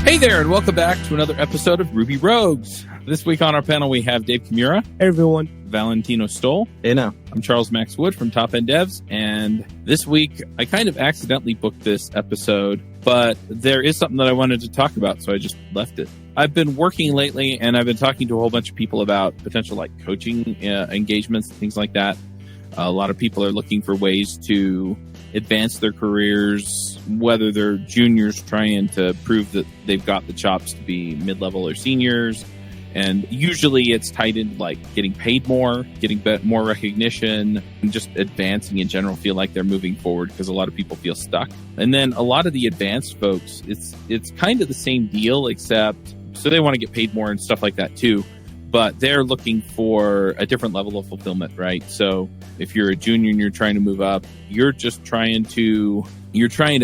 Hey there, and welcome back to another episode of Ruby Rogues. This week on our panel, we have Dave Kimura. Hey, everyone. Valentino Stoll. Hey, now. I'm Charles Max Wood from Top End Devs, and this week, I kind of accidentally booked this episode, but there is something that I wanted to talk about, so I just left it. I've been working lately, and I've been talking to a whole bunch of people about potential coaching engagements and things like that. A lot of people are looking for ways to advance their careers, whether they're juniors trying to prove that they've got the chops to be mid-level or seniors. And usually it's tied in getting paid more, getting more recognition, and just advancing in general, feel like they're moving forward because a lot of people feel stuck. And then a lot of the advanced folks, it's kind of the same deal, except so they want to get paid more and stuff like that too. But they're looking for a different level of fulfillment, right? So if you're a junior and you're trying to move up, you're trying to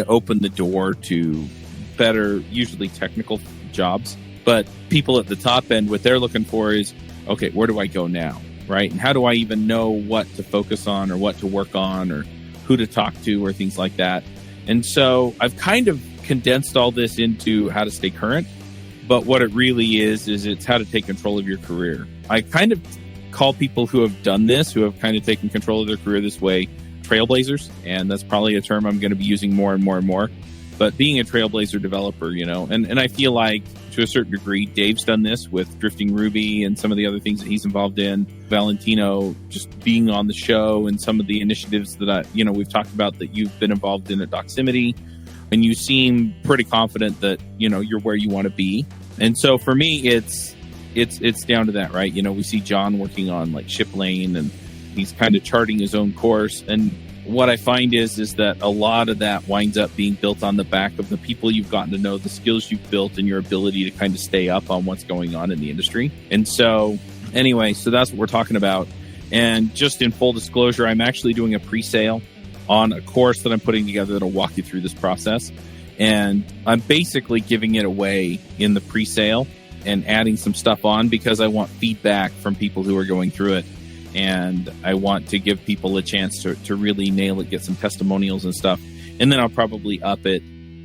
open the door to better, usually technical jobs. But people at the top end, what they're looking for is, okay, where do I go now, right? And how do I even know what to focus on or what to work on or who to talk to or things like that? And so I've kind of condensed all this into how to stay current. But what it really is it's how to take control of your career. I kind of call people who have done this, who have kind of taken control of their career this way, trailblazers. And that's probably a term I'm going to be using more and more and more. But being a trailblazer developer, and I feel like to a certain degree, Dave's done this with Drifting Ruby and some of the other things that he's involved in. Valentino just being on the show and some of the initiatives that we've talked about that you've been involved in at Doximity. And you seem pretty confident that, you're where you want to be. And so for me, it's down to that, right? We see John working on Ship Lane and he's kind of charting his own course. And what I find is that a lot of that winds up being built on the back of the people you've gotten to know, the skills you've built, and your ability to kind of stay up on what's going on in the industry. And so anyway, so that's what we're talking about. And just in full disclosure, I'm actually doing a pre-sale on a course that I'm putting together that'll walk you through this process. And I'm basically giving it away in the pre-sale and adding some stuff on because I want feedback from people who are going through it. And I want to give people a chance to really nail it, get some testimonials and stuff. And then I'll probably up it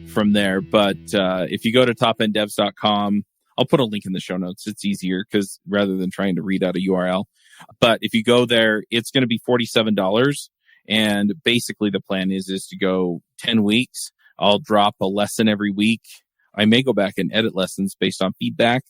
from there. But if you go to topenddevs.com, I'll put a link in the show notes. It's easier because rather than trying to read out a URL. But if you go there, it's going to be $47. And basically the plan is to go 10 weeks. I'll drop a lesson every week. I may go back and edit lessons based on feedback,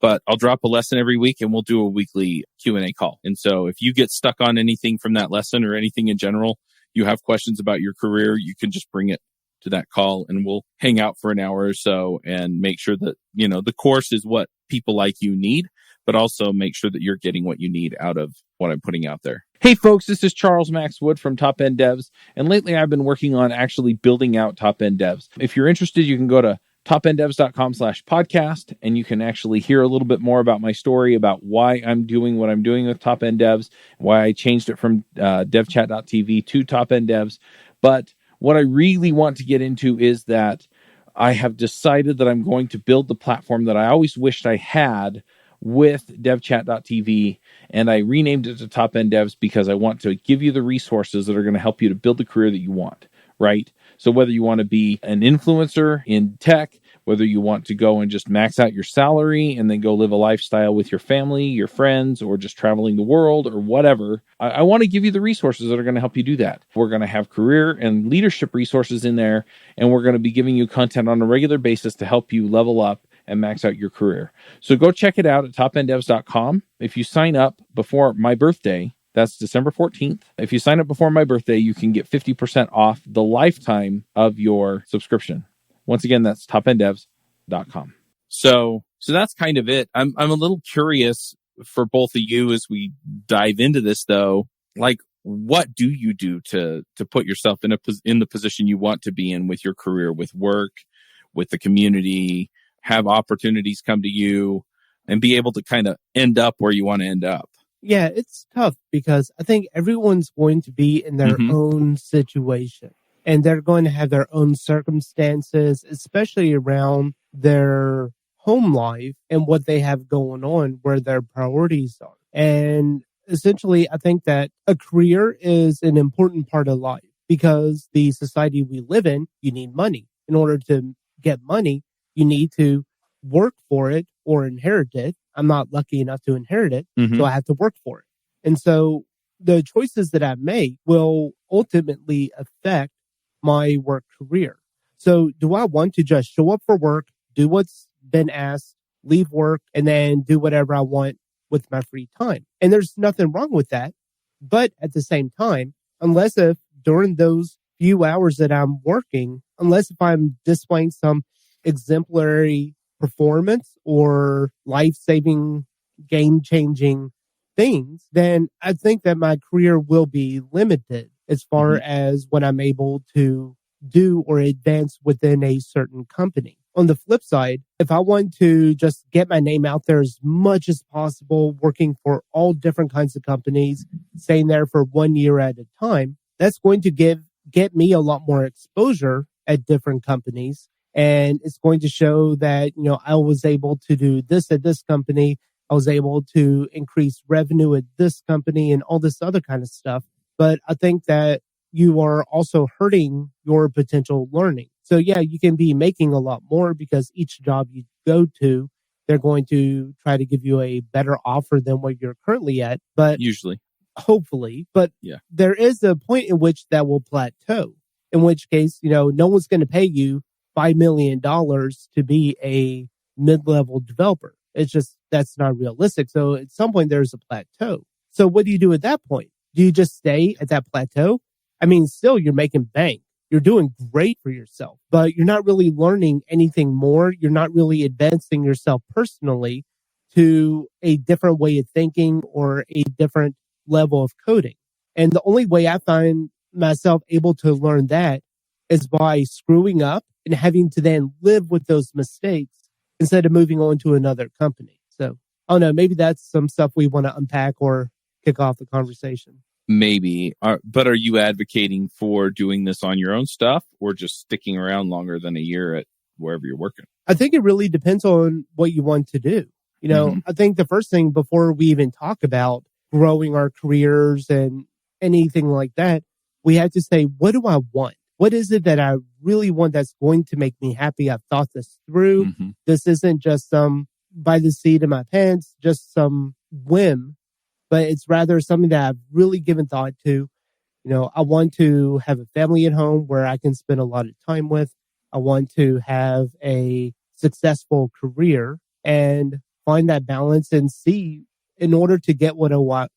but I'll drop a lesson every week and we'll do a weekly Q&A call. And so if you get stuck on anything from that lesson or anything in general, you have questions about your career, you can just bring it to that call and we'll hang out for an hour or so and make sure that, the course is what people like you need, but also make sure that you're getting what you need out of what I'm putting out there. Hey folks, this is Charles Max Wood from Top End Devs, and lately I've been working on actually building out Top End Devs. If you're interested, you can go to topenddevs.com/podcast, and you can actually hear a little bit more about my story, about why I'm doing what I'm doing with Top End Devs, why I changed it from devchat.tv to Top End Devs. But what I really want to get into is that I have decided that I'm going to build the platform that I always wished I had with devchat.tv, and I renamed it to Top End Devs because I want to give you the resources that are going to help you to build the career that you want, right? So whether you want to be an influencer in tech, whether you want to go and just max out your salary and then go live a lifestyle with your family, your friends, or just traveling the world or whatever, I want to give you the resources that are going to help you do that. We're going to have career and leadership resources in there, and we're going to be giving you content on a regular basis to help you level up and max out your career. So go check it out at topenddevs.com. If you sign up before my birthday, that's December 14th. If you sign up before my birthday, you can get 50% off the lifetime of your subscription. Once again, that's topenddevs.com. So that's kind of it. I'm a little curious for both of you as we dive into this, though. What do you do to put yourself in the position you want to be in with your career, with work, with the community, have opportunities come to you, and be able to kind of end up where you want to end up? Yeah, it's tough because I think everyone's going to be in their own situation, and they're going to have their own circumstances, especially around their home life and what they have going on, where their priorities are. And essentially, I think that a career is an important part of life because the society we live in, you need money. In order to get money, you need to work for it or inherit it. I'm not lucky enough to inherit it, so I have to work for it. And so the choices that I make will ultimately affect my work career. So do I want to just show up for work, do what's been asked, leave work, and then do whatever I want with my free time? And there's nothing wrong with that. But at the same time, unless if during those few hours that I'm working, unless if I'm displaying some exemplary performance or life-saving, game-changing things, then I think that my career will be limited as far as what I'm able to do or advance within a certain company. On the flip side, if I want to just get my name out there as much as possible, working for all different kinds of companies, staying there for 1 year at a time, that's going to get me a lot more exposure at different companies. And it's going to show that, I was able to do this at this company. I was able to increase revenue at this company and all this other kind of stuff. But I think that you are also hurting your potential learning. So yeah, you can be making a lot more because each job you go to, they're going to try to give you a better offer than what you're currently at. But usually, hopefully, but yeah, there is a point in which that will plateau, in which case, no one's going to pay you $5 million to be a mid-level developer. It's just, that's not realistic. So at some point there's a plateau. So what do you do at that point? Do you just stay at that plateau? I mean, still you're making bank. You're doing great for yourself, but you're not really learning anything more. You're not really advancing yourself personally to a different way of thinking or a different level of coding. And the only way I find myself able to learn that is by screwing up and having to then live with those mistakes instead of moving on to another company. So I don't know, maybe that's some stuff we want to unpack or kick off the conversation. Maybe. But are you advocating for doing this on your own stuff or just sticking around longer than a year at wherever you're working? I think it really depends on what you want to do. I think the first thing before we even talk about growing our careers and anything like that, we have to say, what do I want? What is it that I really want that's going to make me happy? I've thought this through. This isn't just some by the seat of my pants, just some whim, but it's rather something that I've really given thought to. I want to have a family at home where I can spend a lot of time with. I want to have a successful career and find that balance and see, in order to get what I want,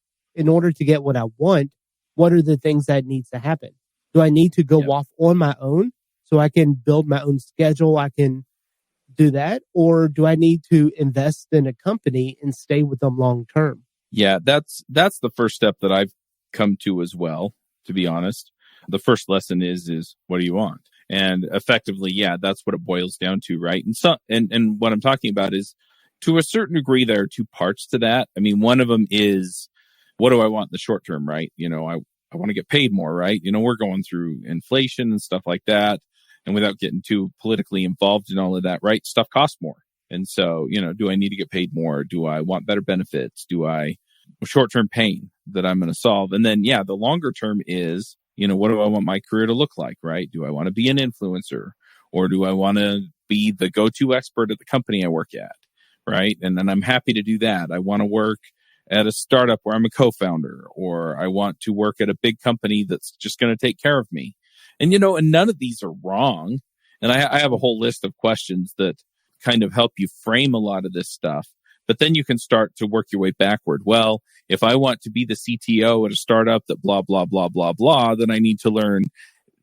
what are the things that needs to happen? Do I need to go off on my own so I can build my own schedule? I can do that. Or do I need to invest in a company and stay with them long term? Yeah, that's the first step that I've come to as well, to be honest. The first lesson is what do you want? And effectively, yeah, that's what it boils down to, right? And what I'm talking about is, to a certain degree, there are two parts to that. I mean, one of them is, what do I want in the short term, right? I want to get paid more, right? We're going through inflation and stuff like that. And without getting too politically involved in all of that, right? Stuff costs more. And so, do I need to get paid more? Do I want better benefits? Do I short-term pain that I'm going to solve? And then, yeah, the longer term is, what do I want my career to look like, right? Do I want to be an influencer, or do I want to be the go-to expert at the company I work at, right? And then I'm happy to do that. I want to work at a startup where I'm a co-founder, or I want to work at a big company that's just going to take care of me. And, and none of these are wrong. And I have a whole list of questions that kind of help you frame a lot of this stuff. But then you can start to work your way backward. Well, if I want to be the CTO at a startup that blah, blah, blah, blah, blah, then I need to learn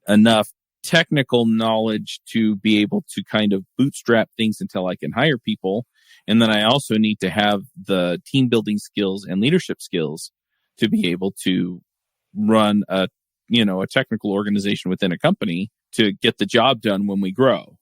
enough technical knowledge to be able to kind of bootstrap things until I can hire people. And then I also need to have the team building skills and leadership skills to be able to run a technical organization within a company to get the job done when we grow.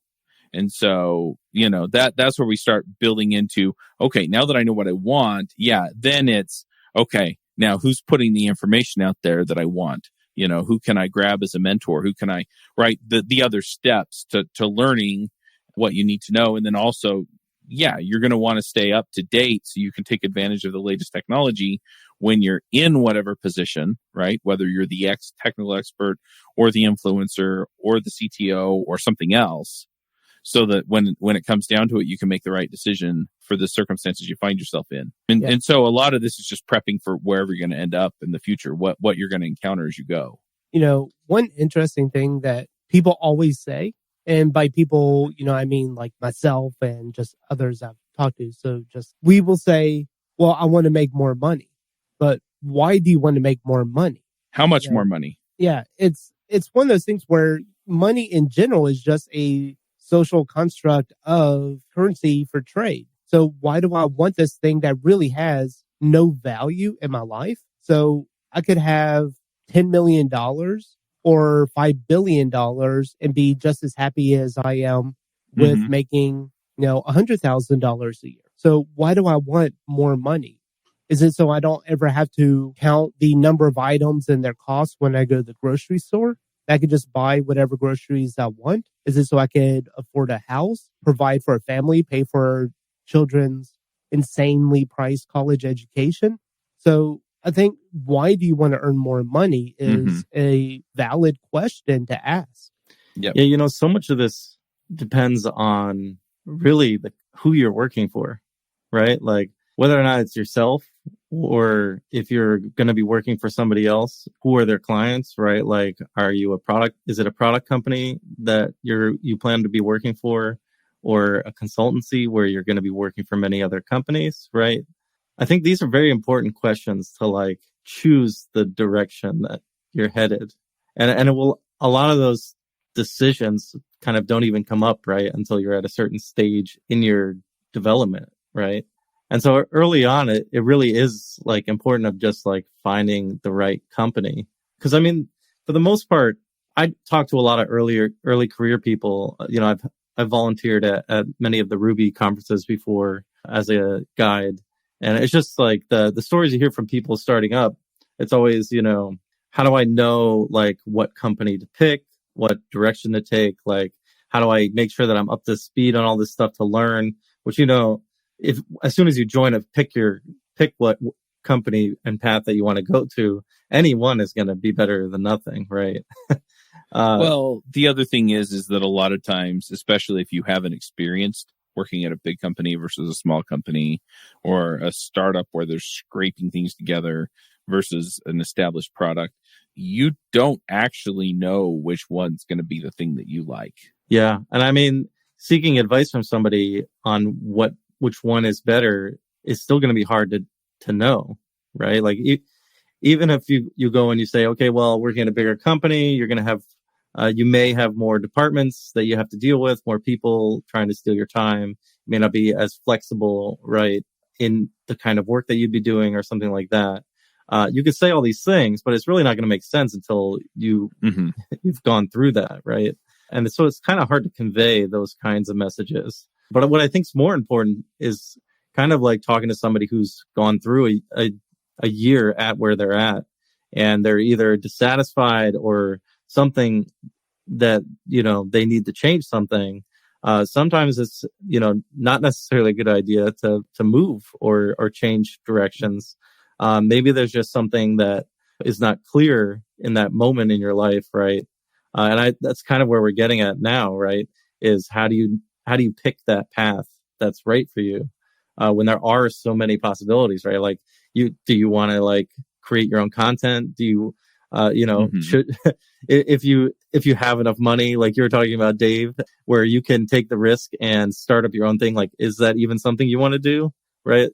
And so, that's where we start building into, okay, now that I know what I want, then it's, okay, now who's putting the information out there that I want? Who can I grab as a mentor? Who can I, right? The other steps to learning what you need to know. And then also, you're going to want to stay up to date so you can take advantage of the latest technology when you're in whatever position, right? Whether you're the technical expert or the influencer or the CTO or something else. so that when it comes down to it, you can make the right decision for the circumstances you find yourself in. And so a lot of this is just prepping for wherever you're going to end up in the future, what you're going to encounter as you go. One interesting thing that people always say, and by people, I mean like myself and just others I've talked to. So we will say, well, I want to make more money, but why do you want to make more money? How much more money? Yeah. It's one of those things where money in general is just a social construct of currency for trade. So why do I want this thing that really has no value in my life? So I could have $10 million or $5 billion and be just as happy as I am with making, $100,000 a year. So why do I want more money? Is it so I don't ever have to count the number of items and their costs when I go to the grocery store? I could just buy whatever groceries I want. Is it so I could afford a house, provide for a family, pay for children's insanely priced college education? So I think, why do you want to earn more money is a valid question to ask. Yep. Yeah, so much of this depends on really who you're working for, right? Like whether or not it's yourself, or if you're going to be working for somebody else, who are their clients, right? Like, is it a product company that you plan to be working for, or a consultancy where you're going to be working for many other companies, right? I think these are very important questions to choose the direction that you're headed. And a lot of those decisions kind of don't even come up, right, until you're at a certain stage in your development, right? And so early on, it really is important of just finding the right company. Because I mean, for the most part, I talked to a lot of early career people. I've volunteered at many of the Ruby conferences before as a guide. And it's just the stories you hear from people starting up. It's always, how do I know what company to pick, what direction to take? How do I make sure that I'm up to speed on all this stuff to learn? Which, if as soon as you join pick what company and path that you want to go to, any one is going to be better than nothing, right? Well, the other thing is that a lot of times, especially if you haven't experienced working at a big company versus a small company, or a startup where they're scraping things together versus an established product, you don't actually know which one's going to be the thing that you like. Yeah. And I mean, seeking advice from somebody on which one is better is still going to be hard to know, right? Even if you go and you say, okay, well, working at a bigger company, you're going to have, you may have more departments that you have to deal with, more people trying to steal your time. You may not be as flexible, right, in the kind of work that you'd be doing or something like that. You could say all these things, but it's really not going to make sense until you've gone through that, right? And so it's kind of hard to convey those kinds of messages. But what I think is more important is kind of talking to somebody who's gone through a year at where they're at, and they're either dissatisfied or something that, they need to change something. Sometimes it's, not necessarily a good idea to move or change directions. Maybe there's just something that is not clear in that moment in your life, right? And that's kind of where we're getting at now, right? Is how do you pick that path that's right for you when there are so many possibilities, right? Do you want to create your own content? Do you should if you have enough money, like you were talking about, Dave, where you can take the risk and start up your own thing, is that even something you want to do, right?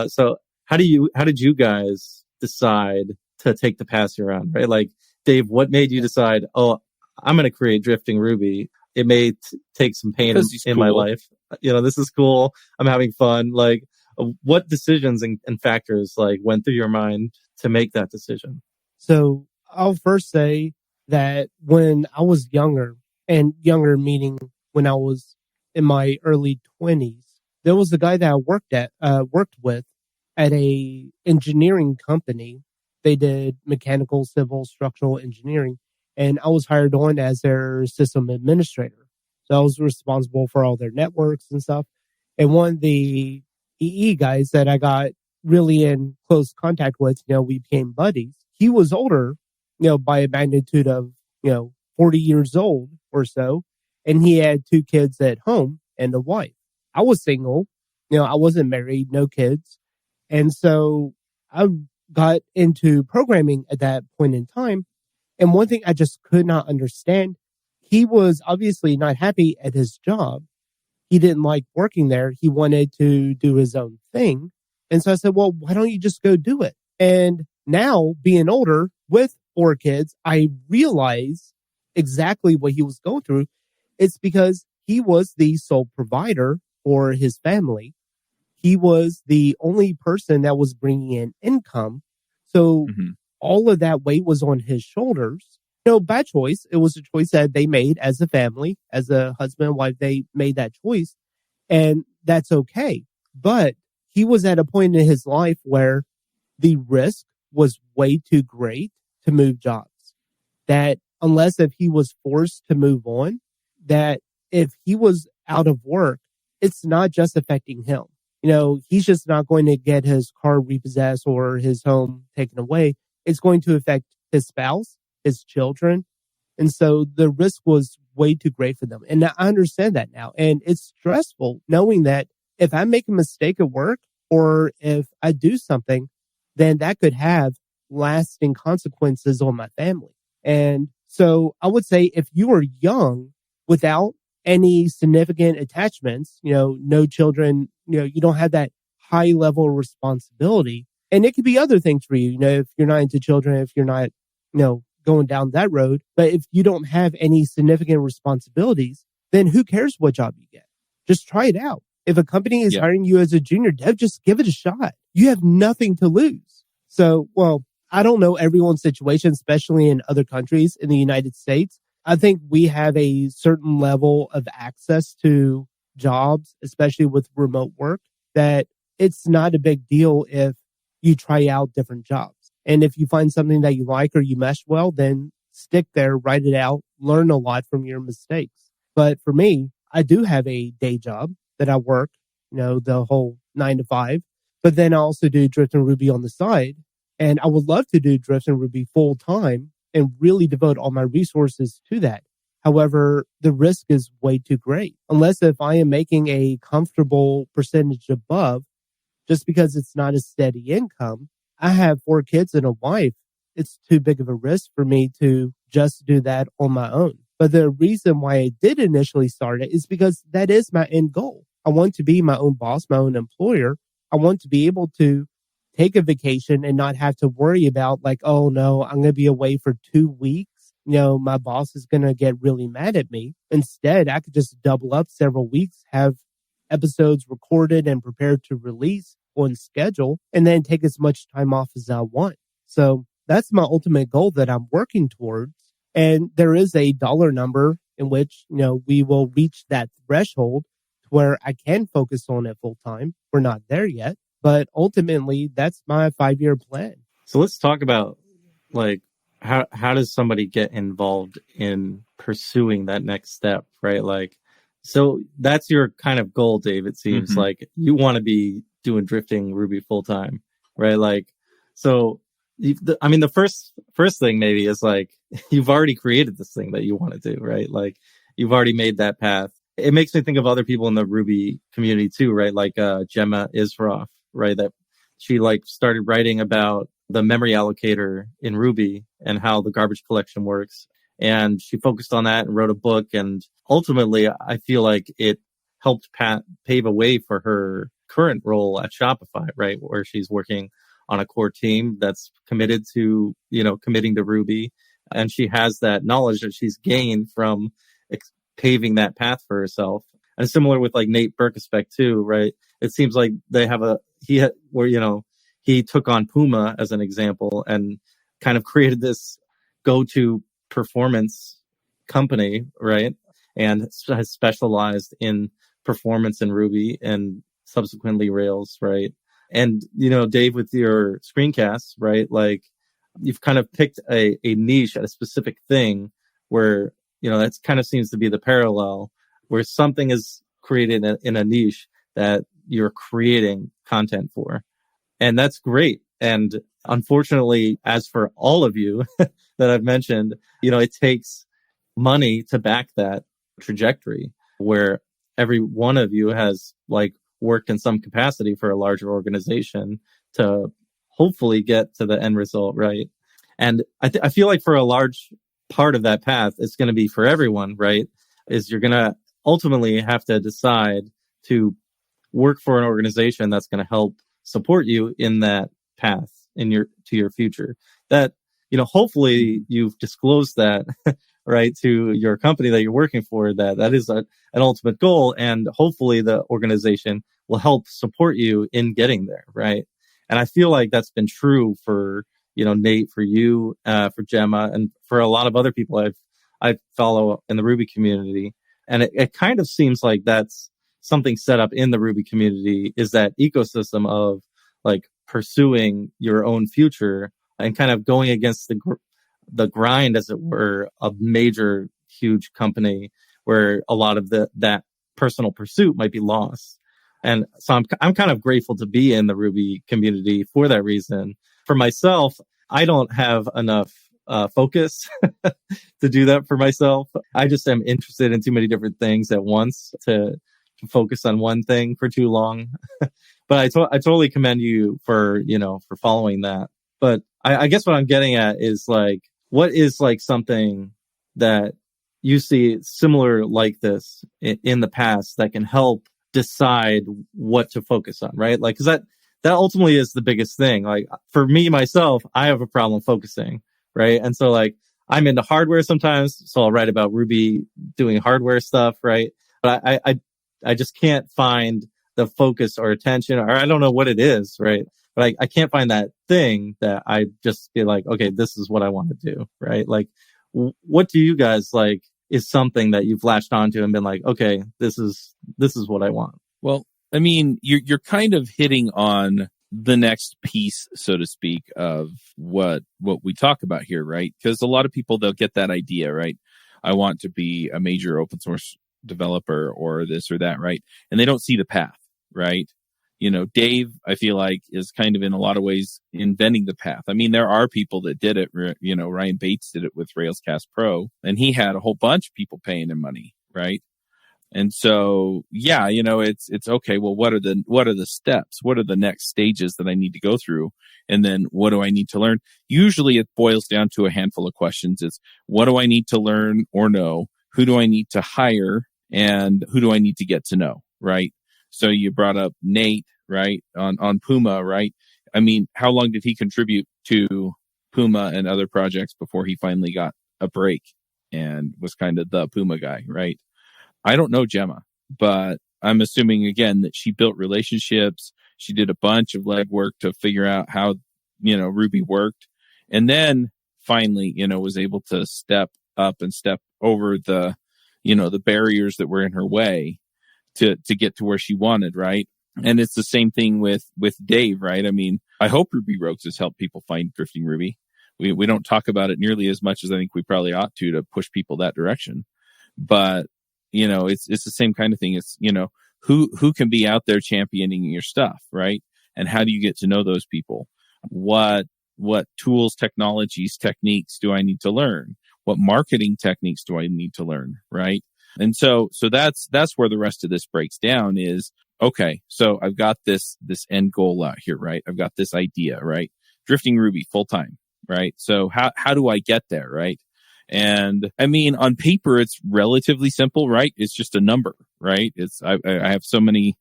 So how did you guys decide to take the path you're on, right? Dave, what made you decide, I'm going to create Drifting Ruby? It may take some pain in my life. This is cool. I'm having fun. What decisions and factors went through your mind to make that decision? So I'll first say that when I was younger, and younger meaning when I was in my early 20s, there was a guy that I worked with at a engineering company. They did mechanical, civil, structural engineering, and I was hired on as their system administrator. So I was responsible for all their networks and stuff. And one of the EE guys that I got really in close contact with, we became buddies. He was older, by a magnitude of, 40 years old or so. and he had 2 kids at home and a wife. I was single. I wasn't married, no kids. And so I got into programming at that point in time. And one thing I just could not understand, he was obviously not happy at his job. He didn't like working there. He wanted to do his own thing. And so I said, well, why don't you just go do it? And now, being older with 4 kids, I realize exactly what he was going through. It's because he was the sole provider for his family. He was the only person that was bringing in income. So all of that weight was on his shoulders. No, bad choice. It was a choice that they made as a family, as a husband and wife. They made that choice, and that's okay. But he was at a point in his life where the risk was way too great to move jobs. That unless if he was forced to move on, that if he was out of work, it's not just affecting him. He's just not going to get his car repossessed or his home taken away. It's going to affect his spouse, his children. And so the risk was way too great for them. And I understand that now. And it's stressful knowing that if I make a mistake at work or if I do something, then that could have lasting consequences on my family. And so I would say if you are young without any significant attachments, no children, you don't have that high level of responsibility. And it could be other things for you, if you're not into children, if you're not, going down that road. But if you don't have any significant responsibilities, then who cares what job you get? Just try it out. If a company is hiring you as a junior dev, just give it a shot. You have nothing to lose. So, I don't know everyone's situation, especially in other countries in the United States. I think we have a certain level of access to jobs, especially with remote work, that it's not a big deal if you try out different jobs. And if you find something that you like or you mesh well, then stick there, write it out, learn a lot from your mistakes. But for me, I do have a day job that I work, the whole 9 to 5, but then I also do Drift and Ruby on the side. And I would love to do Drift and Ruby full time and really devote all my resources to that. However, the risk is way too great. Unless if I am making a comfortable percentage above, just because it's not a steady income, I have 4 kids and a wife. It's too big of a risk for me to just do that on my own. But the reason why I did initially start it is because that is my end goal. I want to be my own boss, my own employer. I want to be able to take a vacation and not have to worry about oh no, I'm going to be away for 2 weeks. My boss is going to get really mad at me. Instead, I could just double up several weeks, have episodes recorded and prepared to release on schedule, and then take as much time off as I want. So that's my ultimate goal that I'm working towards. And there is a dollar number in which, we will reach that threshold to where I can focus on it full time. We're not there yet, but ultimately that's my 5-year plan. So let's talk about how does somebody get involved in pursuing that next step, right? So that's your kind of goal, Dave. It seems like you want to be doing drifting Ruby full time, right? So the first thing maybe is you've already created this thing that you want to do, right? You've already made that path. It makes me think of other people in the Ruby community too, right? Gemma Isroff, right? That she started writing about the memory allocator in Ruby and how the garbage collection works. And she focused on that and wrote a book. And ultimately, I feel like it helped pave a way for her current role at Shopify, right? Where she's working on a core team that's committed to, committing to Ruby. And she has that knowledge that she's gained from paving that path for herself. And similar with Nate Berkespec too, right? It seems like they have he took on Puma as an example and kind of created this go-to performance company, right? And has specialized in performance in Ruby and subsequently Rails, right? And, Dave, with your screencasts, right? You've kind of picked a niche at a specific thing where, that kind of seems to be the parallel where something is created in a niche that you're creating content for. And that's great. And unfortunately, as for all of you that I've mentioned, it takes money to back that. trajectory where every one of you has like worked in some capacity for a larger organization to hopefully get to the end result, right? And I feel like for a large part of that path, it's going to be for everyone, right? Is you're going to ultimately have to decide to work for an organization that's going to help support you in that path to your future. That, hopefully you've disclosed that, right, to your company that you're working for, that is an ultimate goal. And hopefully the organization will help support you in getting there, right? And I feel like that's been true for, Nate, for you, for Gemma, and for a lot of other people I follow in the Ruby community. And it kind of seems like that's something set up in the Ruby community, is that ecosystem of like pursuing your own future and kind of going against the grind, as it were, of major, huge company where a lot of that personal pursuit might be lost. And so I'm kind of grateful to be in the Ruby community for that reason. For myself, I don't have enough focus to do that for myself. I just am interested in too many different things at once to focus on one thing for too long. But I totally commend you for following that. But I guess what I'm getting at is like, what is like something that you see similar like this in the past that can help decide what to focus on, right? Like, cause that ultimately is the biggest thing. Like for me, myself, I have a problem focusing, right? And so like, I'm into hardware sometimes. So I'll write about Ruby doing hardware stuff, right? But I just can't find the focus or attention, or I don't know what it is, right? But I can't find that thing that I just be like, okay, this is what I want to do, right? Like, what do you guys like is something that you've latched onto and been like, okay, this is what I want? Well, I mean, you're kind of hitting on the next piece, so to speak, of what we talk about here, right? Because a lot of people, they'll get that idea, right? I want to be a major open source developer or this or that, right? And they don't see the path, right? Dave, I feel like, is kind of in a lot of ways inventing the path. I mean, there are people that did it. Ryan Bates did it with Railscast Pro, and he had a whole bunch of people paying him money, right? And so, yeah, it's okay. Well, what are the steps? What are the next stages that I need to go through? And then what do I need to learn? Usually it boils down to a handful of questions. It's what do I need to learn or know? Who do I need to hire? And who do I need to get to know? Right. So you brought up Nate, right? On Puma, right? I mean, how long did he contribute to Puma and other projects before he finally got a break and was kind of the Puma guy, right? I don't know Gemma, but I'm assuming again that she built relationships. She did a bunch of legwork to figure out how, Ruby worked. And then finally, was able to step up and step over the barriers that were in her way to get to where she wanted, right? And it's the same thing with Dave, right? I mean, I hope Ruby Rogues has helped people find Drifting Ruby. We don't talk about it nearly as much as I think we probably ought to push people that direction. But, it's the same kind of thing. It's, who can be out there championing your stuff, right? And how do you get to know those people? What tools, technologies, techniques do I need to learn? What marketing techniques do I need to learn, right? And so that's where the rest of this breaks down is, okay, so I've got this end goal out here, right? I've got this idea, right? Drifting Ruby full time, right? So how do I get there, right? And I mean, on paper, it's relatively simple, right? It's just a number, right? I have so many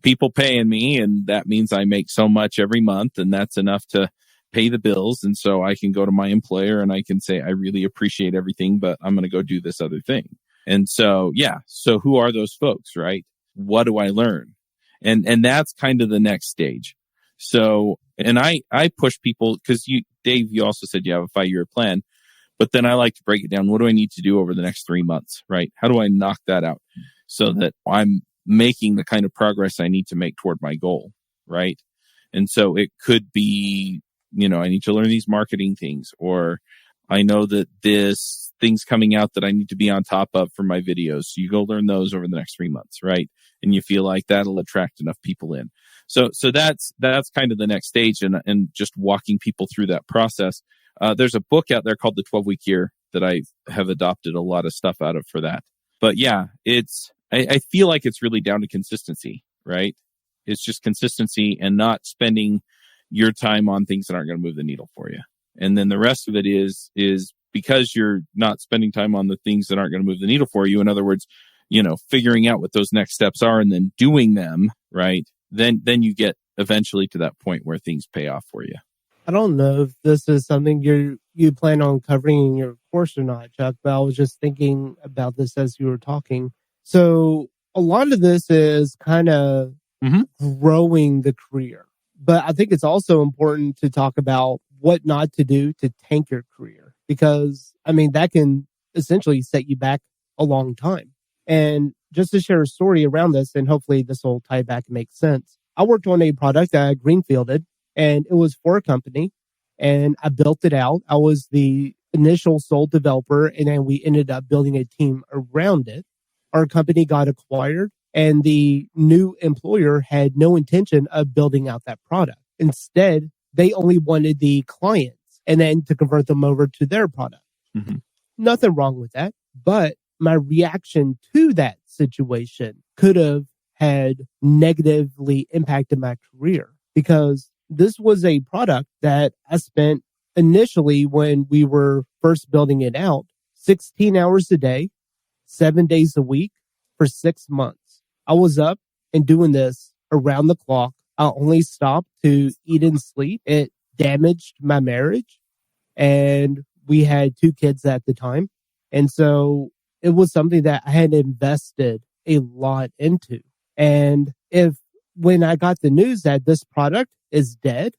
people paying me, and that means I make so much every month, and that's enough to pay the bills. And so I can go to my employer and I can say, I really appreciate everything, but I'm going to go do this other thing. And so, yeah. So who are those folks, right? What do I learn? And that's kind of the next stage. So, and I push people because Dave, you also said you have a 5-year plan, but then I like to break it down. What do I need to do over the next 3 months, right? How do I knock that out so that I'm making the kind of progress I need to make toward my goal, right? And so it could be, I need to learn these marketing things, or I know that this thing's coming out that I need to be on top of for my videos. So you go learn those over the next 3 months, right? And you feel like that'll attract enough people in. So that's kind of the next stage, and just walking people through that process. There's a book out there called The 12-Week Year that I have adopted a lot of stuff out of for that. But yeah, I feel like it's really down to consistency, right? It's just consistency and not spending your time on things that aren't going to move the needle for you. And then the rest of it is because you're not spending time on the things that aren't going to move the needle for you. In other words, figuring out what those next steps are and then doing them, right? Then you get eventually to that point where things pay off for you. I don't know if this is something you plan on covering in your course or not, Chuck, but I was just thinking about this as you were talking. So a lot of this is kind of growing the career. But I think it's also important to talk about what not to do to tank your career, because, that can essentially set you back a long time. And just to share a story around this, and hopefully this will tie back and make sense. I worked on a product that I greenfielded, and it was for a company, and I built it out. I was the initial sole developer, and then we ended up building a team around it. Our company got acquired, and the new employer had no intention of building out that product. Instead, they only wanted the clients and then to convert them over to their product. Mm-hmm. Nothing wrong with that. But my reaction to that situation could have had negatively impacted my career, because this was a product that I spent initially, when we were first building it out, 16 hours a day, 7 days a week for 6 months. I was up and doing this around the clock. I only stopped to eat and sleep. It damaged my marriage, and we had 2 kids at the time. And so it was something that I had invested a lot into. And when I got the news that this product is dead,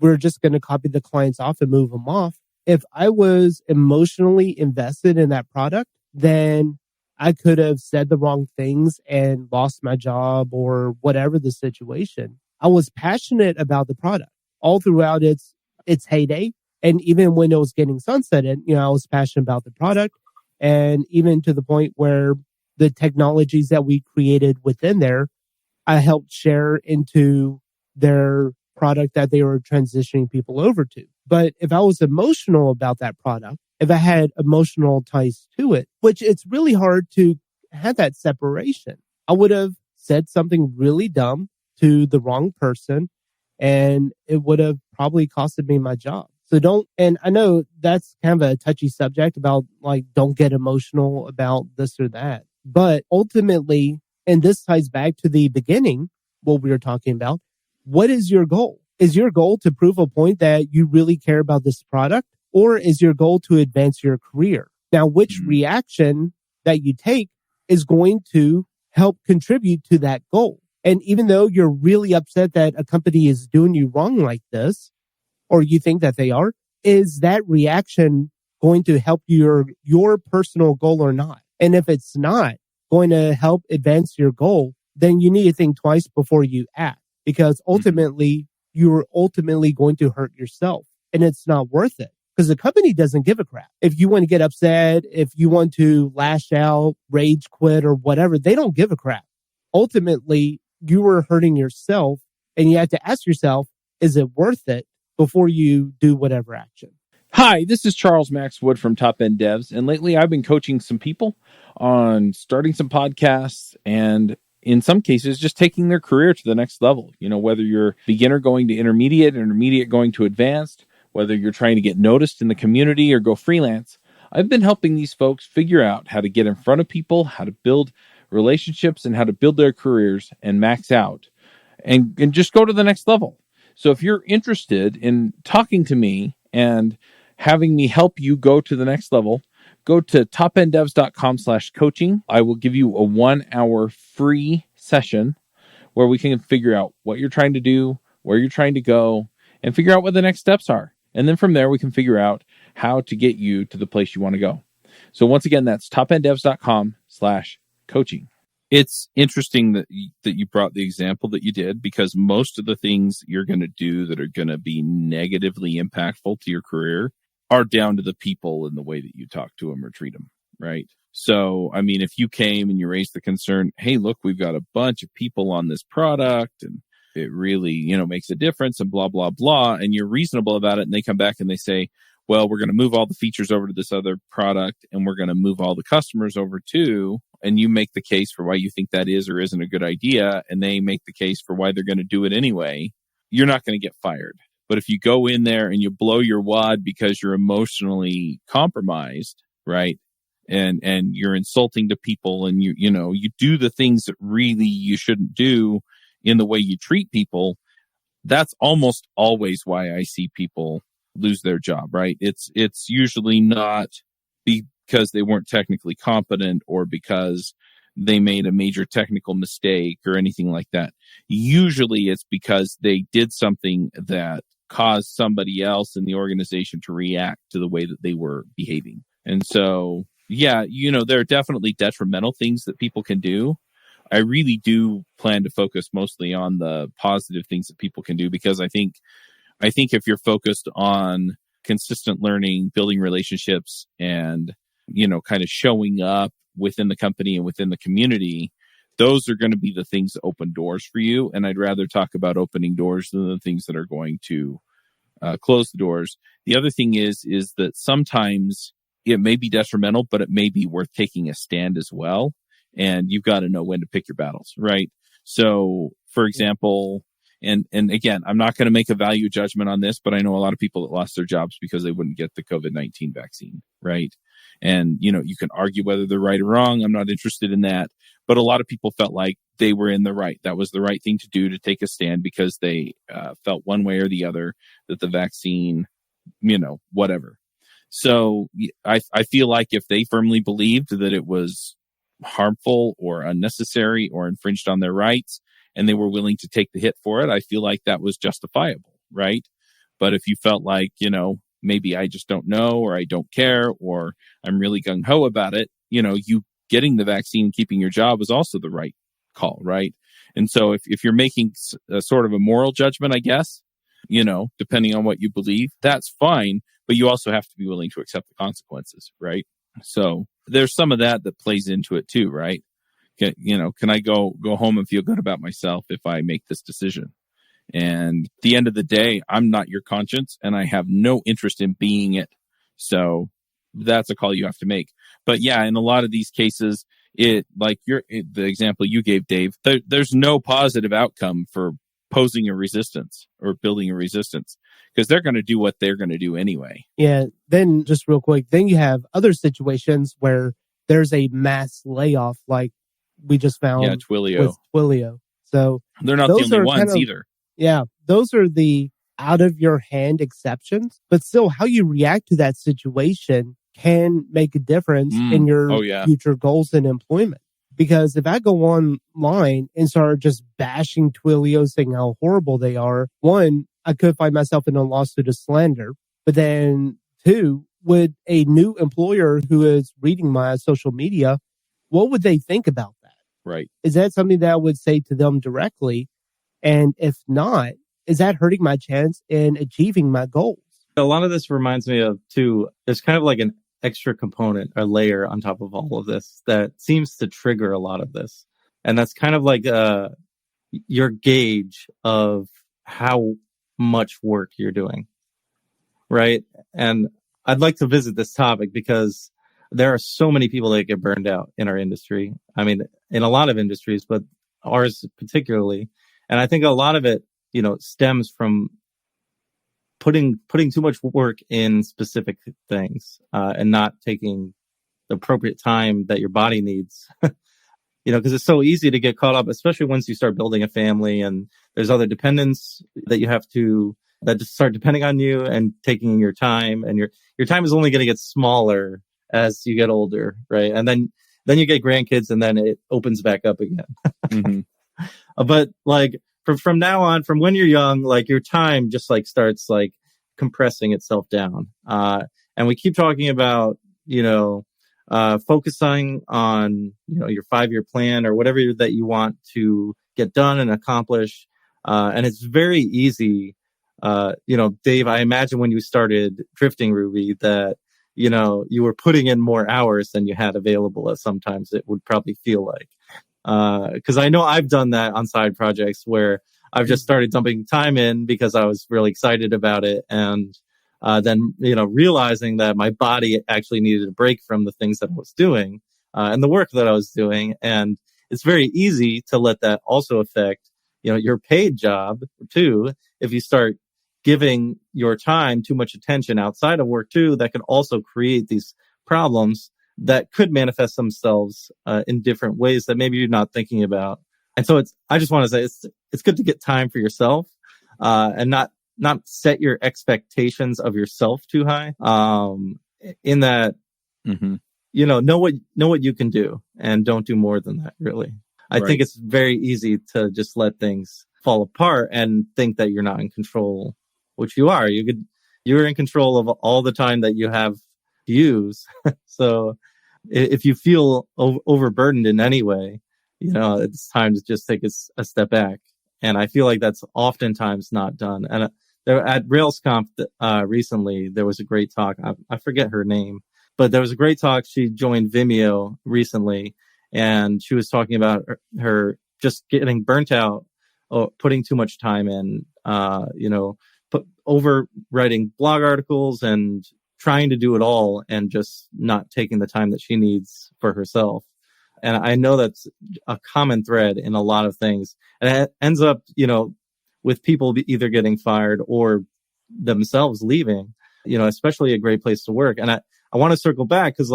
we're just going to copy the clients off and move them off. If I was emotionally invested in that product, then I could have said the wrong things and lost my job or whatever the situation. I was passionate about the product all throughout its heyday. And even when it was getting sunsetted, I was passionate about the product. And even to the point where the technologies that we created within there, I helped share into their product that they were transitioning people over to. But if I was emotional about that product, if I had emotional ties to it, which it's really hard to have that separation, I would have said something really dumb to the wrong person, and it would have probably costed me my job. So and I know that's kind of a touchy subject about don't get emotional about this or that. But ultimately, and this ties back to the beginning, what we were talking about, what is your goal? Is your goal to prove a point that you really care about this product? Or is your goal to advance your career? Now, which reaction that you take is going to help contribute to that goal? And even though you're really upset that a company is doing you wrong like this, or you think that they are, is that reaction going to help your personal goal or not? And if it's not going to help advance your goal, then you need to think twice before you act, because ultimately, you're ultimately going to hurt yourself, and it's not worth it. Because the company doesn't give a crap. If you want to get upset, if you want to lash out, rage quit, or whatever, they don't give a crap. Ultimately, you are hurting yourself, and you have to ask yourself, is it worth it before you do whatever action? Hi, this is Charles Max Wood from Top End Devs, and lately I've been coaching some people on starting some podcasts and in some cases just taking their career to the next level. Whether you're beginner going to intermediate going to advanced, whether you're trying to get noticed in the community or go freelance, I've been helping these folks figure out how to get in front of people, how to build relationships, and how to build their careers and max out and just go to the next level. So if you're interested in talking to me and having me help you go to the next level, go to topenddevs.com/coaching. I will give you a 1-hour free session where we can figure out what you're trying to do, where you're trying to go, and figure out what the next steps are. And then from there, we can figure out how to get you to the place you want to go. So once again, that's topenddevs.com/coaching. It's interesting that you brought the example that you did, because most of the things you're going to do that are going to be negatively impactful to your career are down to the people and the way that you talk to them or treat them, right? So, if you came and you raised the concern, hey, look, we've got a bunch of people on this product and it really, makes a difference and blah, blah, blah. And you're reasonable about it. And they come back and they say, well, we're going to move all the features over to this other product and we're going to move all the customers over too. and you make the case for why you think that is or isn't a good idea, and they make the case for why they're going to do it anyway, you're not going to get fired. But if you go in there and you blow your wad because you're emotionally compromised, right? And you're insulting to people, and you do the things that really you shouldn't do in the way you treat people, that's almost always why I see people lose their job, right? It's usually not because they weren't technically competent or because they made a major technical mistake or anything like that. Usually it's because they did something that caused somebody else in the organization to react to the way that they were behaving. And so, yeah, there are definitely detrimental things that people can do. I really do plan to focus mostly on the positive things that people can do, because I think if you're focused on consistent learning, building relationships, and, kind of showing up within the company and within the community, those are going to be the things that open doors for you. And I'd rather talk about opening doors than the things that are going to close the doors. The other thing is that sometimes it may be detrimental, but it may be worth taking a stand as well. And you've got to know when to pick your battles, right? So, for example, and again, I'm not going to make a value judgment on this, but I know a lot of people that lost their jobs because they wouldn't get the COVID-19 vaccine, right? And, you can argue whether they're right or wrong. I'm not interested in that. But a lot of people felt like they were in the right. That was the right thing to do, to take a stand, because they felt one way or the other that the vaccine, whatever. So I feel like if they firmly believed that it was harmful or unnecessary or infringed on their rights, and they were willing to take the hit for it, I feel like that was justifiable, right? But if you felt like, maybe I just don't know, or I don't care, or I'm really gung-ho about it, you getting the vaccine and keeping your job was also the right call, right? And so if you're making a sort of a moral judgment, I guess, depending on what you believe, that's fine, but you also have to be willing to accept the consequences, right? So there's some of that plays into it too, right? Can I go home and feel good about myself if I make this decision? And at the end of the day, I'm not your conscience, and I have no interest in being it. So that's a call you have to make. But yeah, in a lot of these cases, the example you gave, Dave, there's no positive outcome for posing a resistance or building a resistance, because they're going to do what they're going to do anyway. Yeah. Then just real quick, then you have other situations where there's a mass layoff, like we just found with Twilio. So they're not the only ones either. Yeah. Those are the out of your hand exceptions, but still how you react to that situation can make a difference in your future goals in employment. Because if I go online and start just bashing Twilio, saying how horrible they are, one, I could find myself in a lawsuit of slander. But then two, would a new employer who is reading my social media, what would they think about that? Right. Is that something that I would say to them directly? And if not, is that hurting my chance in achieving my goals? A lot of this reminds me of, too, there's kind of like an extra component or layer on top of all of this that seems to trigger a lot of this. And that's kind of like your gauge of how much work you're doing, right? And I'd like to visit this topic because there are so many people that get burned out in our industry. I mean, in a lot of industries, but ours particularly. And I think a lot of it, stems from putting too much work in specific things and not taking the appropriate time that your body needs. Because it's so easy to get caught up, especially once you start building a family and there's other dependents that you have to, that just start depending on you and taking your time, and your time is only going to get smaller as you get older, right? And then you get grandkids, and then it opens back up again. Mm-hmm. But like from now on, from when you're young, like your time just like starts like compressing itself down. And we keep talking about, focusing on, your 5-year plan or whatever that you want to get done and accomplish. And it's very easy. Dave, I imagine when you started Drifting Ruby that, you were putting in more hours than you had available, as sometimes it would probably feel like. Because I know I've done that on side projects where I've just started dumping time in because I was really excited about it. And then, realizing that my body actually needed a break from the things that I was doing, and the work that I was doing. And it's very easy to let that also affect, your paid job too. If you start giving your time too much attention outside of work too, that could also create these problems that could manifest themselves in different ways that maybe you're not thinking about. And so I just want to say it's good to get time for yourself, and not set your expectations of yourself too high. In that, know what you can do and don't do more than that, really. I think it's very easy to just let things fall apart and think that you're not in control, which you are. You're in control of all the time that you have to use. So if you feel overburdened in any way, it's time to just take a step back. And I feel like that's oftentimes not done. And at RailsConf recently, there was a great talk. I forget her name, but there was a great talk. She joined Vimeo recently, and she was talking about her just getting burnt out, putting too much time in, overwriting blog articles and trying to do it all and just not taking the time that she needs for herself. And I know that's a common thread in a lot of things. And it ends up, with people either getting fired or themselves leaving, especially a great place to work. And I want to circle back because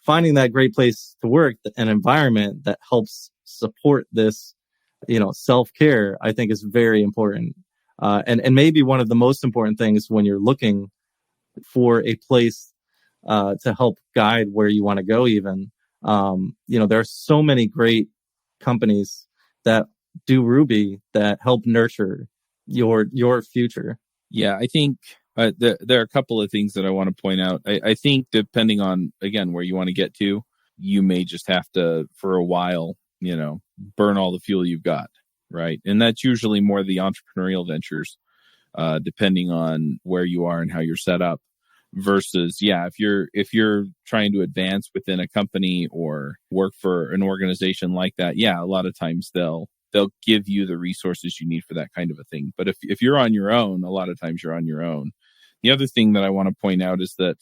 finding that great place to work, an environment that helps support this, self-care, I think is very important. And maybe one of the most important things when you're looking for a place to help guide where you want to go even. There are so many great companies that do Ruby that help nurture your future. Yeah, I think there are a couple of things that I want to point out. I think depending on, again, where you want to get to, you may just have to, for a while, burn all the fuel you've got, right? And that's usually more the entrepreneurial ventures, depending on where you are and how you're set up. Versus, if you're trying to advance within a company or work for an organization like that, a lot of times they'll give you the resources you need for that kind of a thing. But if you're on your own, a lot of times you're on your own. The other thing that I want to point out is that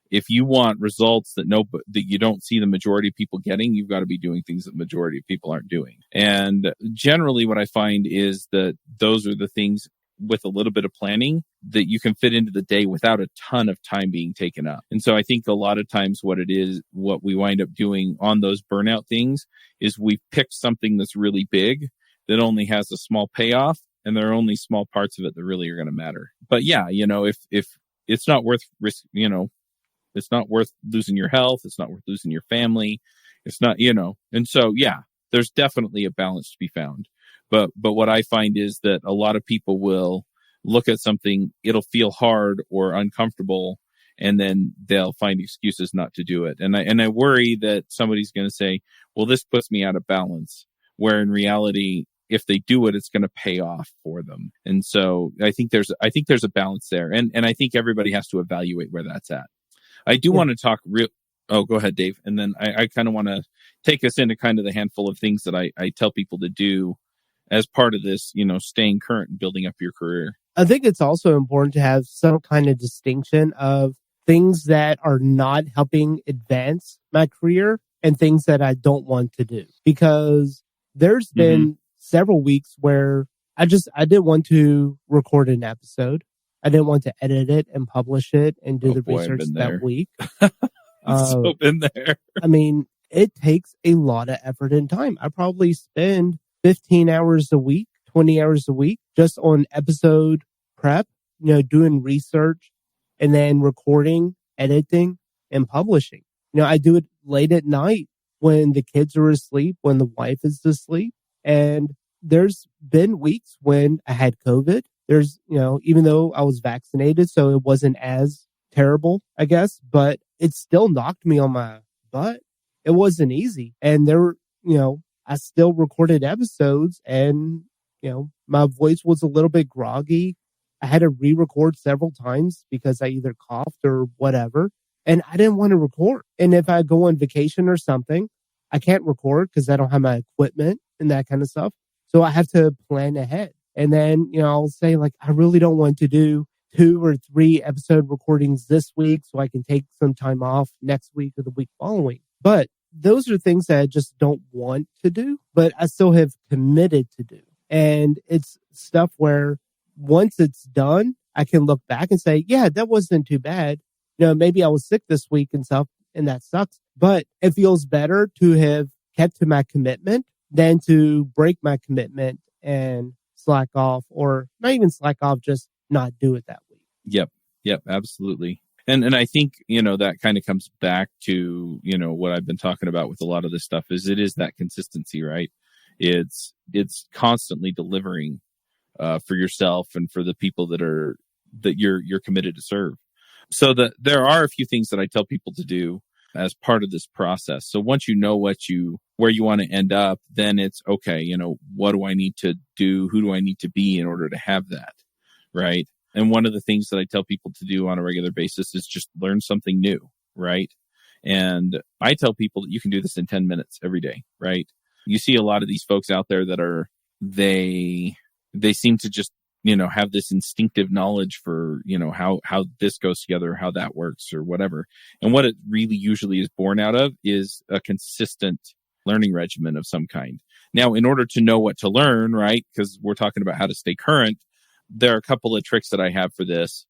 if you want results that you don't see the majority of people getting, you've got to be doing things that the majority of people aren't doing. And generally what I find is that those are the things with a little bit of planning that you can fit into the day without a ton of time being taken up. And so I think a lot of times what we wind up doing on those burnout things is we pick something that's really big that only has a small payoff, and there are only small parts of it that really are going to matter. But if it's not worth risk, it's not worth losing your health. It's not worth losing your family. It's not, and so, there's definitely a balance to be found. But what I find is that a lot of people will look at something, it'll feel hard or uncomfortable, and then they'll find excuses not to do it. And I worry that somebody's going to say, well, this puts me out of balance, where in reality, if they do it, it's going to pay off for them. And so I think there's a balance there. And I think everybody has to evaluate where that's at. I do want to talk oh, go ahead, Dave. And then I kind of want to take us into kind of the handful of things that I tell people to do as part of this, staying current and building up your career. I think it's also important to have some kind of distinction of things that are not helping advance my career and things that I don't want to do. Because there's been several weeks where I didn't want to record an episode. I didn't want to edit it and publish it and do research that week. So been there. I mean, it takes a lot of effort and time. I probably spend 15 hours a week, 20 hours a week just on episode prep, doing research and then recording, editing, and publishing. I do it late at night when the kids are asleep, when the wife is asleep. And there's been weeks when I had COVID. There's, even though I was vaccinated, so it wasn't as terrible, I guess, but it still knocked me on my butt. It wasn't easy. And there were, I still recorded episodes and, my voice was a little bit groggy. I had to re-record several times because I either coughed or whatever. And I didn't want to record. And if I go on vacation or something, I can't record because I don't have my equipment and that kind of stuff. So I have to plan ahead. And then, I'll say I really don't want to do 2 or 3 episode recordings this week so I can take some time off next week or the week following. But those are things that I just don't want to do, but I still have committed to do. And it's stuff where once it's done, I can look back and say, yeah, that wasn't too bad. Maybe I was sick this week and stuff, and that sucks. But it feels better to have kept to my commitment than to break my commitment and slack off, or not even slack off, just not do it that week. Yep, absolutely. And I think, that kind of comes back to, what I've been talking about with a lot of this stuff is it is that consistency, right? It's constantly delivering for yourself and for the people that you're committed to serve. So there are a few things that I tell people to do as part of this process. So once you know where you want to end up, then it's okay, what do I need to do? Who do I need to be in order to have that? Right. And one of the things that I tell people to do on a regular basis is just learn something new. Right. And I tell people that you can do this in 10 minutes every day. Right. You see a lot of these folks out there that they seem to just, have this instinctive knowledge for, how this goes together, how that works or whatever. And what it really usually is born out of is a consistent learning regimen of some kind. Now, in order to know what to learn, right, because we're talking about how to stay current, there are a couple of tricks that I have for this.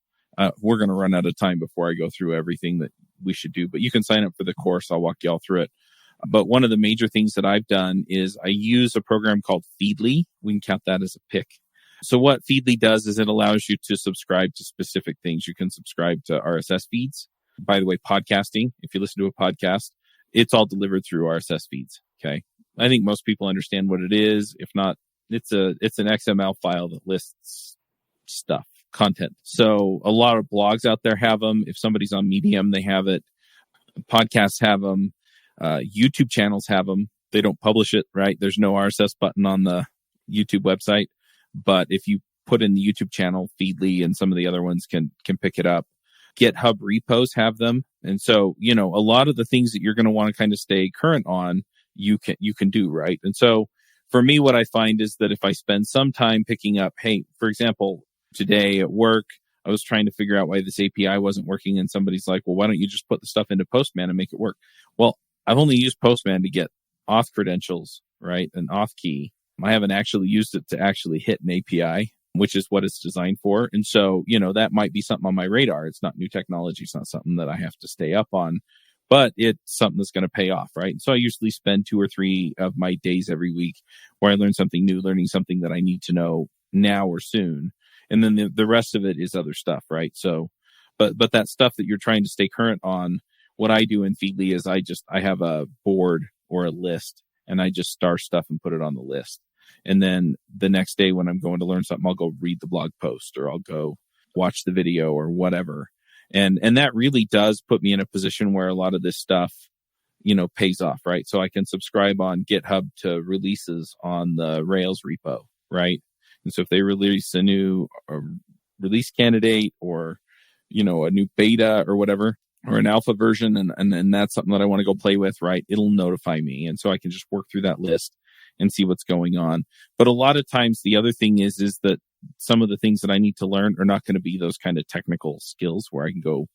We're going to run out of time before I go through everything that we should do, but you can sign up for the course. I'll walk you all through it. But one of the major things that I've done is I use a program called Feedly. We can count that as a pick. So what Feedly does is it allows you to subscribe to specific things. You can subscribe to RSS feeds. By the way, podcasting, if you listen to a podcast, it's all delivered through RSS feeds. Okay. I think most people understand what it is. If not, it's an XML file that lists stuff, content. So a lot of blogs out there have them. If somebody's on Medium, they have it. Podcasts have them. YouTube channels have them. They don't publish it, right? There's no RSS button on the YouTube website. But if you put in the YouTube channel, Feedly and some of the other ones can pick it up. GitHub repos have them. And so, a lot of the things that you're going to want to kind of stay current on, you can do, right? And so for me, what I find is that if I spend some time picking up, hey, for example, today at work, I was trying to figure out why this API wasn't working. And somebody's like, well, why don't you just put the stuff into Postman and make it work? Well, I've only used Postman to get auth credentials, right? An auth key. I haven't actually used it to actually hit an API, which is what it's designed for. And so, that might be something on my radar. It's not new technology. It's not something that I have to stay up on, but it's something that's going to pay off, right? And so I usually spend 2 or 3 of my days every week where I learn something new, learning something that I need to know now or soon. And then the rest of it is other stuff, right? So, but that stuff that you're trying to stay current on, what I do in Feedly is I have a board or a list and I just star stuff and put it on the list. And then the next day when I'm going to learn something, I'll go read the blog post or I'll go watch the video or whatever. And that really does put me in a position where a lot of this stuff, pays off, right? So I can subscribe on GitHub to releases on the Rails repo, right? And so if they release a new release candidate or, a new beta or whatever, or an alpha version, and that's something that I want to go play with, right? It'll notify me. And so I can just work through that list and see what's going on. But a lot of times the other thing is that some of the things that I need to learn are not going to be those kind of technical skills where I can go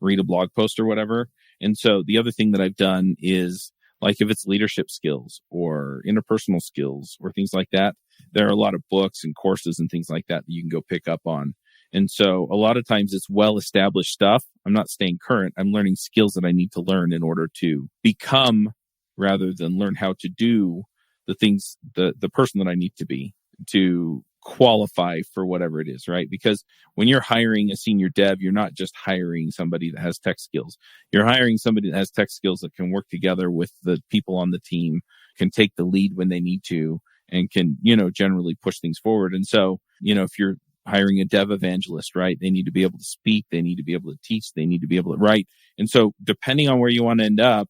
read a blog post or whatever. And so the other thing that I've done is, like, if it's leadership skills or interpersonal skills or things like that, there are a lot of books and courses and things like that you can go pick up on. And so a lot of times it's well-established stuff. I'm not staying current. I'm learning skills that I need to learn in order to become, rather than learn how to do the things, the person that I need to be to qualify for whatever it is, right? Because when you're hiring a senior dev, you're not just hiring somebody that has tech skills. You're hiring somebody that has tech skills that can work together with the people on the team, can take the lead when they need to, and can, generally push things forward. And so, if you're hiring a dev evangelist, right, they need to be able to speak, they need to be able to teach, they need to be able to write. And so depending on where you want to end up,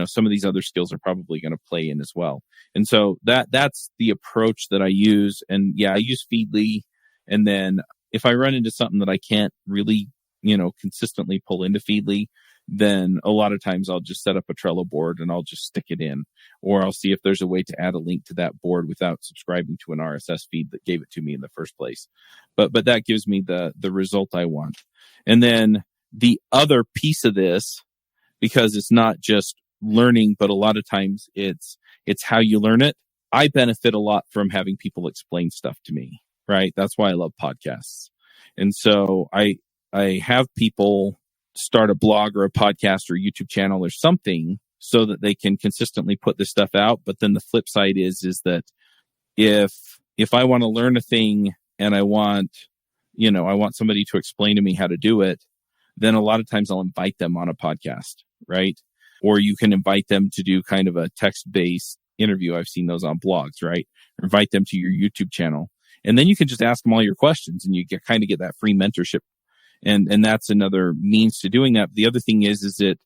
some of these other skills are probably going to play in as well. And so that's the approach that I use. And yeah, I use Feedly. And then if I run into something that I can't really, consistently pull into Feedly, then a lot of times I'll just set up a Trello board and I'll just stick it in, or I'll see if there's a way to add a link to that board without subscribing to an RSS feed that gave it to me in the first place. But that gives me the result I want. And then the other piece of this, because it's not just learning, but a lot of times it's how you learn it. I benefit a lot from having people explain stuff to me, right? That's why I love podcasts. And so I have people start a blog or a podcast or a YouTube channel or something so that they can consistently put this stuff out. But then the flip side is that if I want to learn a thing and I want somebody to explain to me how to do it, then a lot of times I'll invite them on a podcast, right? Or you can invite them to do kind of a text-based interview. I've seen those on blogs, right? Or invite them to your YouTube channel. And then you can just ask them all your questions and you get that free mentorship. And that's another means to doing that. The other thing is it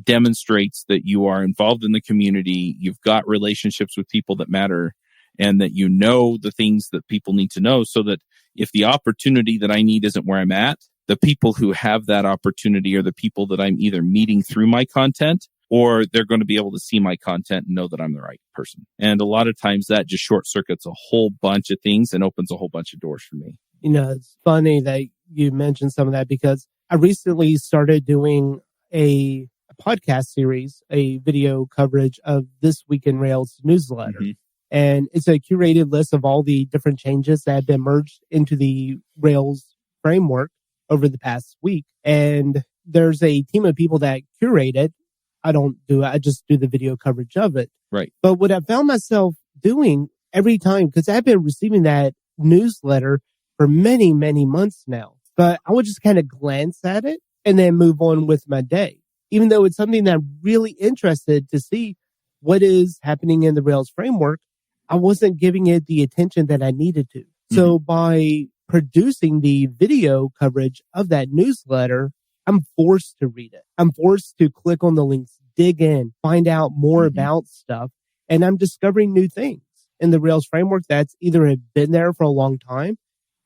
demonstrates that you are involved in the community. You've got relationships with people that matter and that you know the things that people need to know, so that if the opportunity that I need isn't where I'm at, the people who have that opportunity are the people that I'm either meeting through my content, or they're going to be able to see my content and know that I'm the right person. And a lot of times that just short circuits a whole bunch of things and opens a whole bunch of doors for me. It's funny that you mentioned some of that, because I recently started doing a podcast series, a video coverage of This Week in Rails newsletter. Mm-hmm. And it's a curated list of all the different changes that have been merged into the Rails framework over the past week. And there's a team of people that curate it. I don't do it. I just do the video coverage of it. Right. But what I found myself doing every time, because I've been receiving that newsletter for many, many months now, but I would just kind of glance at it and then move on with my day, even though it's something that I'm really interested to see what is happening in the Rails framework. I wasn't giving it the attention that I needed to. Mm-hmm. So by producing the video coverage of that newsletter, I'm forced to read it. I'm forced to click on the links, dig in, find out more about stuff, and I'm discovering new things in the Rails framework that's either have been there for a long time,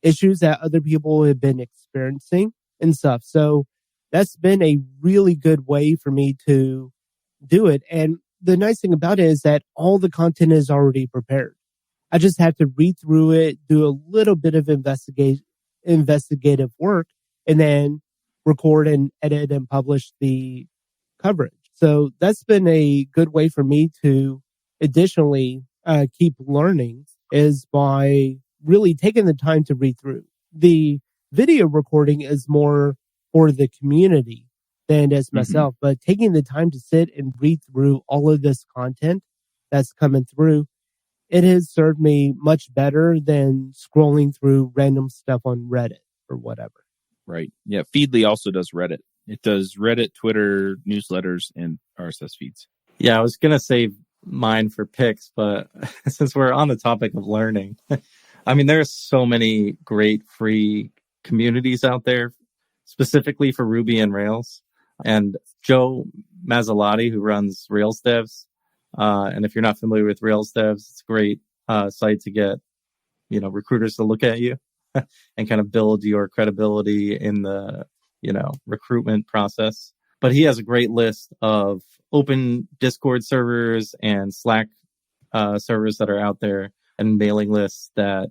issues that other people have been experiencing and stuff. So that's been a really good way for me to do it. And the nice thing about it is that all the content is already prepared. I just have to read through it, do a little bit of investigative work, and then record and edit and publish the coverage. So that's been a good way for me to additionally keep learning, is by really taking the time to read through. The video recording is more for the community than as myself, but taking the time to sit and read through all of this content that's coming through, it has served me much better than scrolling through random stuff on Reddit or whatever. Right. Yeah. Feedly also does Reddit. It does Reddit, Twitter, newsletters, and RSS feeds. Yeah, I was going to save mine for picks, but since we're on the topic of learning, I mean, there's so many great free communities out there specifically for Ruby and Rails. And Joe Mazzolotti, who runs Rails Devs, and if you're not familiar with Rails Devs, it's a great site to get, recruiters to look at you and kind of build your credibility in the, recruitment process. But he has a great list of open Discord servers and Slack servers that are out there, and mailing lists that,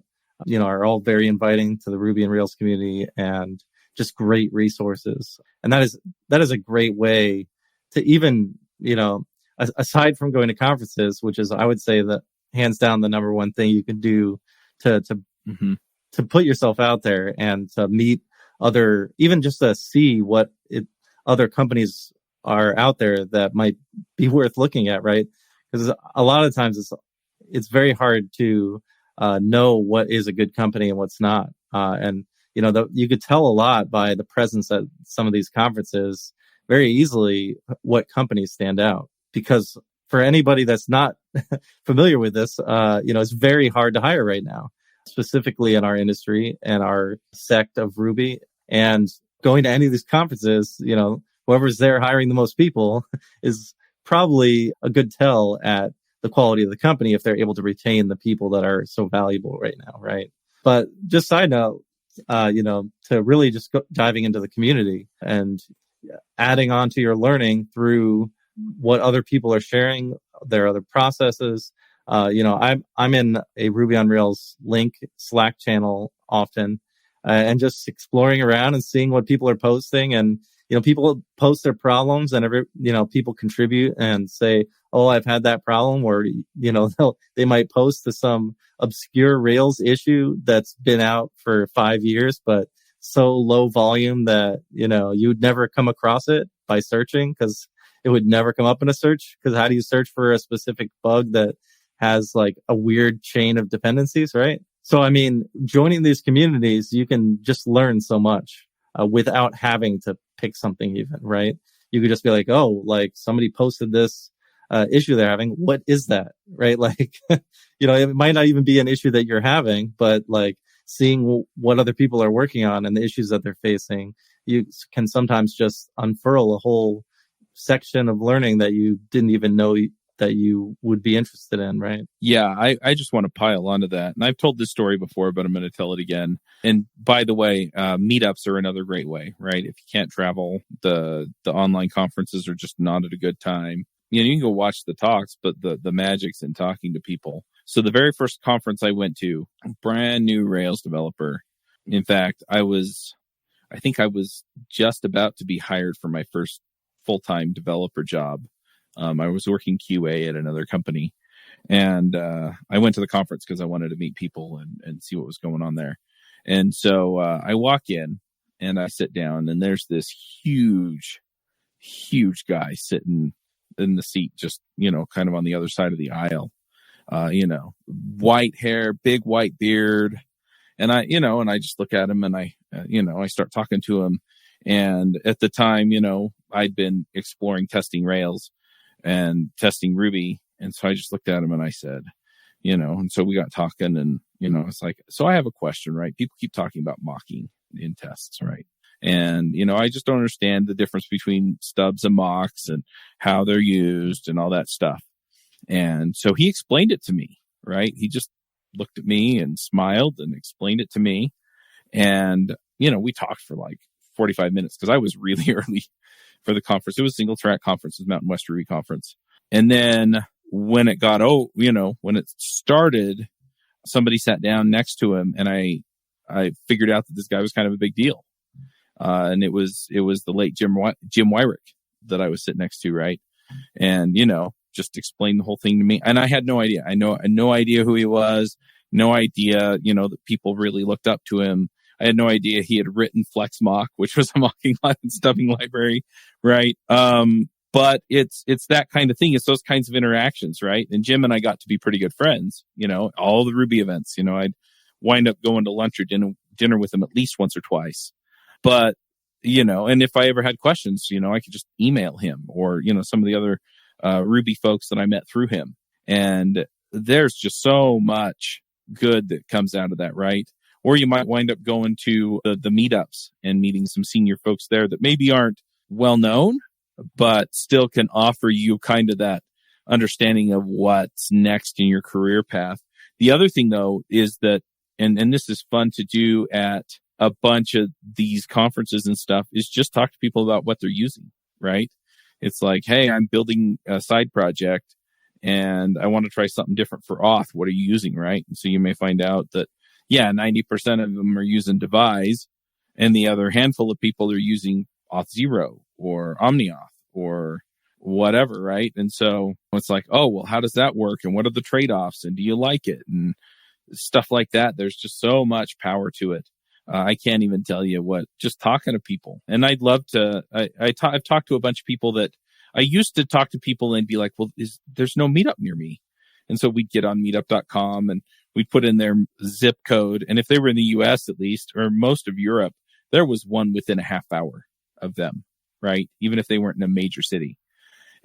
are all very inviting to the Ruby and Rails community, and just great resources. And that is a great way to even, aside from going to conferences, which is, I would say, that hands down the number one thing you can do to put yourself out there and to meet other, even just to see what other companies are out there that might be worth looking at, right? Because a lot of times it's very hard to know what is a good company and what's not. And you could tell a lot by the presence at some of these conferences very easily what companies stand out. Because for anybody that's not familiar with this, it's very hard to hire right now, specifically in our industry and our sect of Ruby. And going to any of these conferences, whoever's there hiring the most people is probably a good tell at the quality of the company if they're able to retain the people that are so valuable right now, right? But just side note, to really just diving into the community and adding on to your learning through what other people are sharing, their other processes. I'm in a Ruby on Rails link Slack channel often, and just exploring around and seeing what people are posting. And, people post their problems and people contribute and say, oh, I've had that problem, or, they might post to some obscure Rails issue that's been out for 5 years, but so low volume that, you'd never come across it by searching, because it would never come up in a search. Because how do you search for a specific bug that has like a weird chain of dependencies, right? So, I mean, joining these communities, you can just learn so much without having to pick something even, right? You could just be like, oh, like somebody posted this issue they're having. What is that, right? Like, it might not even be an issue that you're having, but like seeing what other people are working on and the issues that they're facing, you can sometimes just unfurl a whole section of learning that you didn't even know that you would be interested in, right? Yeah, I just want to pile onto that. And I've told this story before, but I'm going to tell it again. And by the way, meetups are another great way, right? If you can't travel, the online conferences are just not at a good time. You can go watch the talks, but the magic's in talking to people. So the very first conference I went to, brand new Rails developer. In fact, I think I was just about to be hired for my first full-time developer job. I was working QA at another company, and I went to the conference because I wanted to meet people and see what was going on there. And so I walk in and I sit down, and there's this huge guy sitting in the seat, just, kind of on the other side of the aisle, white hair, big white beard. And I just look at him and I start talking to him. And at the time, I'd been exploring testing Rails and testing Ruby. And so I just looked at him and I said, and so we got talking, and, it's like, so I have a question, right? People keep talking about mocking in tests, right? And, I just don't understand the difference between stubs and mocks and how they're used and all that stuff. And so he explained it to me, right? He just looked at me and smiled and explained it to me. And, we talked for like 45 minutes because I was really early for the conference. It was single track conference, it was Mountain West Ruby conference. And then when it got, when it started, somebody sat down next to him, and I figured out that this guy was kind of a big deal. And it was the late Jim Wyrick that I was sitting next to, right? And, just explained the whole thing to me. And I had no idea. I had no idea who he was, no idea, that people really looked up to him. I had no idea he had written FlexMock, which was a mocking and stubbing library, right? But it's that kind of thing. It's those kinds of interactions, right? And Jim and I got to be pretty good friends, all the Ruby events, I'd wind up going to lunch or dinner with him at least once or twice. But, and if I ever had questions, I could just email him or, some of the other Ruby folks that I met through him. And there's just so much good that comes out of that, right? Or you might wind up going to the meetups and meeting some senior folks there that maybe aren't well known, but still can offer you kind of that understanding of what's next in your career path. The other thing, though, is that, and this is fun to do at a bunch of these conferences and stuff, is just talk to people about what they're using, right? It's like, hey, I'm building a side project and I want to try something different for auth. What are you using, right? And so you may find out that, 90% of them are using Devise, and the other handful of people are using Auth0 or OmniAuth or whatever, right? And so it's like, oh, well, how does that work? And what are the trade-offs? And do you like it? And stuff like that. There's just so much power to it. I can't even tell you what, just talking to people. And I'd love to, I've talked to a bunch of people that I used to talk to people and be like, well, there's no meetup near me. And so we'd get on meetup.com and we'd put in their zip code. And if they were in the US, at least, or most of Europe, there was one within a half hour of them, right? Even if they weren't in a major city.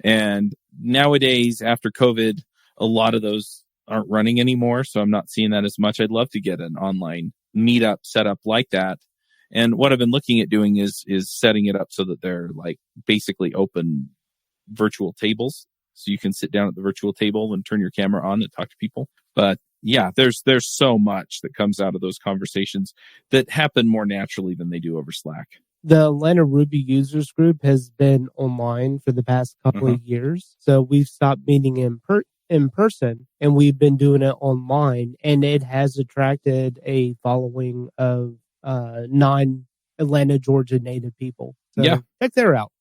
And nowadays, after COVID, a lot of those aren't running anymore. So I'm not seeing that as much. I'd love to get an online meetup set up like that. And what I've been looking at doing is setting it up so that they're like basically open virtual tables. So you can sit down at the virtual table and turn your camera on and talk to people. But yeah, there's so much that comes out of those conversations that happen more naturally than they do over Slack. The Atlanta Ruby users group has been online for the past couple of years. So we've stopped meeting in person, and we've been doing it online, and it has attracted a following of non-Atlanta, Georgia native people. So check there out.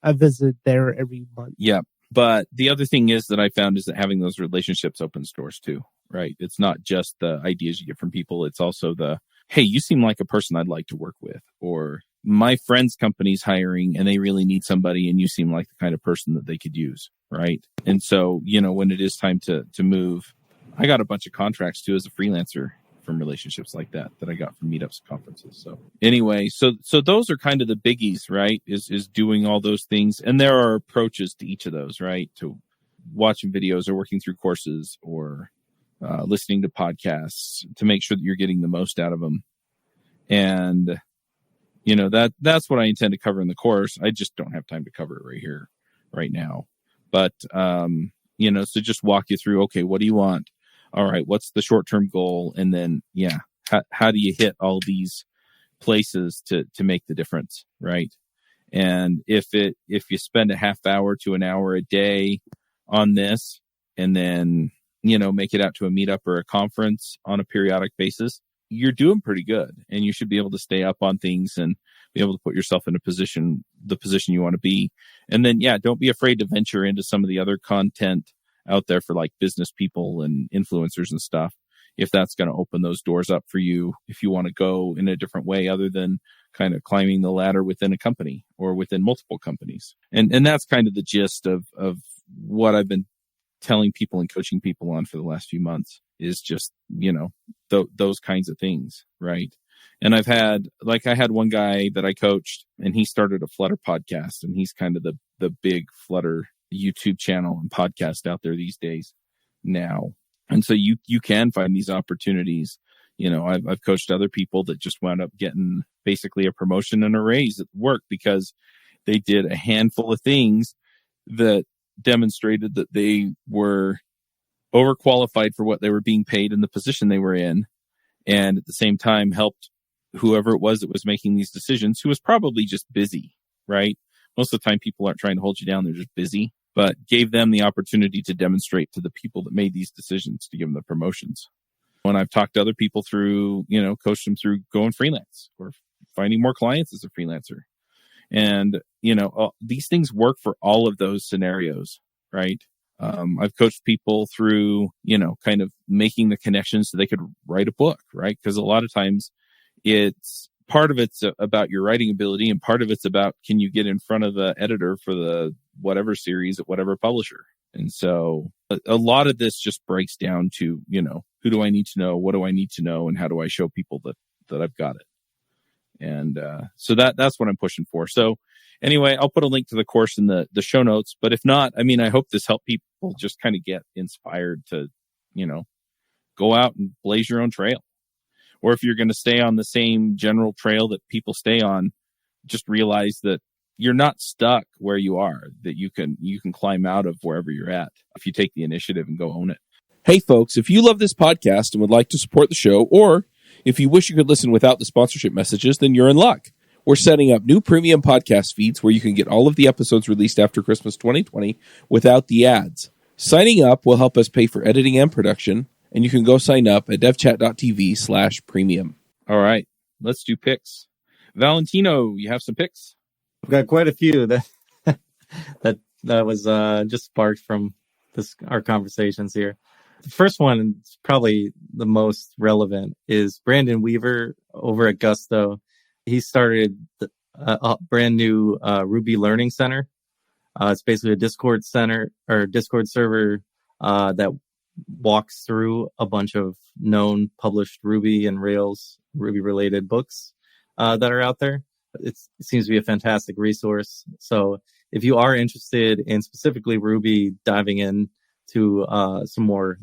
I visit there every month. Yeah. But the other thing is that I found is that having those relationships opens doors too, right? It's not just the ideas you get from people. It's also hey, you seem like a person I'd like to work with, or my friend's company's hiring and they really need somebody and you seem like the kind of person that they could use, right? And so, when it is time to move, I got a bunch of contracts too as a freelancer from relationships like that I got from meetups and conferences. So anyway, so those are kind of the biggies, right? Is doing all those things. And there are approaches to each of those, right? To watching videos or working through courses or listening to podcasts to make sure that you're getting the most out of them. And, that's what I intend to cover in the course. I just don't have time to cover it right here, right now. But, so just walk you through, okay, what do you want? All right, what's the short-term goal? And then, how do you hit all these places to make the difference, right? And if you spend a half hour to an hour a day on this, and then, make it out to a meetup or a conference on a periodic basis, you're doing pretty good. And you should be able to stay up on things and be able to put yourself in the position you want to be. And then, don't be afraid to venture into some of the other content out there for like business people and influencers and stuff, if that's going to open those doors up for you, if you want to go in a different way other than kind of climbing the ladder within a company or within multiple companies. And that's kind of the gist of what I've been telling people and coaching people on for the last few months, is just, those kinds of things. Right. And I had one guy that I coached, and he started a Flutter podcast, and he's kind of the big Flutter YouTube channel and podcast out there these days now. And so you can find these opportunities. I've coached other people that just wound up getting basically a promotion and a raise at work because they did a handful of things that demonstrated that they were overqualified for what they were being paid in the position they were in. And at the same time helped whoever it was that was making these decisions, who was probably just busy, right? Most of the time people aren't trying to hold you down. They're just busy, but gave them the opportunity to demonstrate to the people that made these decisions to give them the promotions. When I've talked to other people through, coached them through going freelance or finding more clients as a freelancer. And, these things work for all of those scenarios, right? I've coached people through, kind of making the connections so they could write a book, right? Because a lot of times part of it's about your writing ability, and part of it's about, can you get in front of the editor for the whatever series at whatever publisher? And so a lot of this just breaks down to, who do I need to know? What do I need to know? And how do I show people that I've got it? And so that's what I'm pushing for. So anyway, I'll put a link to the course in the show notes. But if not, I hope this helped people just kind of get inspired to, go out and blaze your own trail. Or if you're going to stay on the same general trail that people stay on, just realize that you're not stuck where you are, that you can climb out of wherever you're at if you take the initiative and go own it. Hey folks, if you love this podcast and would like to support the show, or if you wish you could listen without the sponsorship messages, then you're in luck. We're setting up new premium podcast feeds where you can get all of the episodes released after Christmas 2020 without the ads. Signing up will help us pay for editing and production, and you can go sign up at devchat.tv/premium. All right, let's do picks. Valentino, you have some picks? I've got quite a few that was just sparked from our conversations here. The first one, is probably the most relevant, is Brandon Weaver over at Gusto. He started a brand new Ruby Learning Center. It's basically a Discord center or Discord server that walks through a bunch of known published Ruby and Rails Ruby related books that are out there. It seems to be a fantastic resource. So if you are interested in specifically Ruby, diving in to some more,